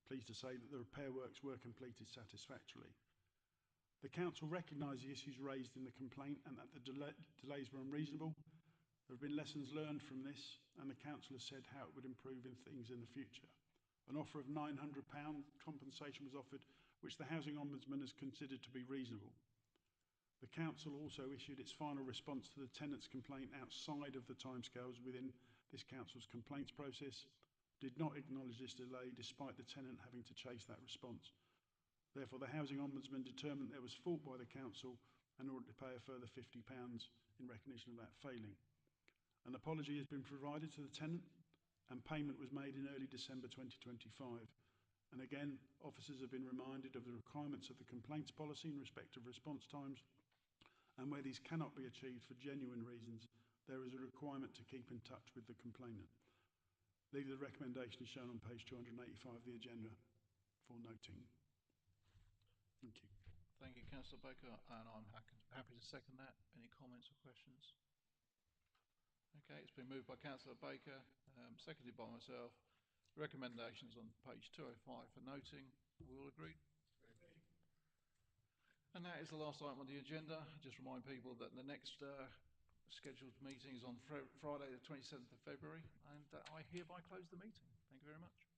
Pleased to say that the repair works were completed satisfactorily. The council recognised the issues raised in the complaint and that the delays were unreasonable. There have been lessons learned from this, and the council has said how it would improve things in the future. An offer of £900 compensation was offered, which the Housing Ombudsman has considered to be reasonable. The council also issued its final response to the tenant's complaint outside of the timescales within this council's complaints process, did not acknowledge this delay despite the tenant having to chase that response. Therefore, the Housing Ombudsman determined there was fault by the council and ordered to pay a further £50 in recognition of that failing. An apology has been provided to the tenant, and payment was made in early December 2025. And again, officers have been reminded of the requirements of the complaints policy in respect of response times, and where these cannot be achieved for genuine reasons, there is a requirement to keep in touch with the complainant. Legal recommendation is shown on page 285 of the agenda for noting. Thank you. Thank you, Councillor Baker, and I'm happy to second that. Any comments or questions? Okay, it's been moved by Councillor Baker, seconded by myself. Recommendations on page 205 for noting. We all agreed? And that is the last item on the agenda. Just remind people that the next scheduled meeting is on Friday the 27th of February, and I hereby close the meeting. Thank you very much.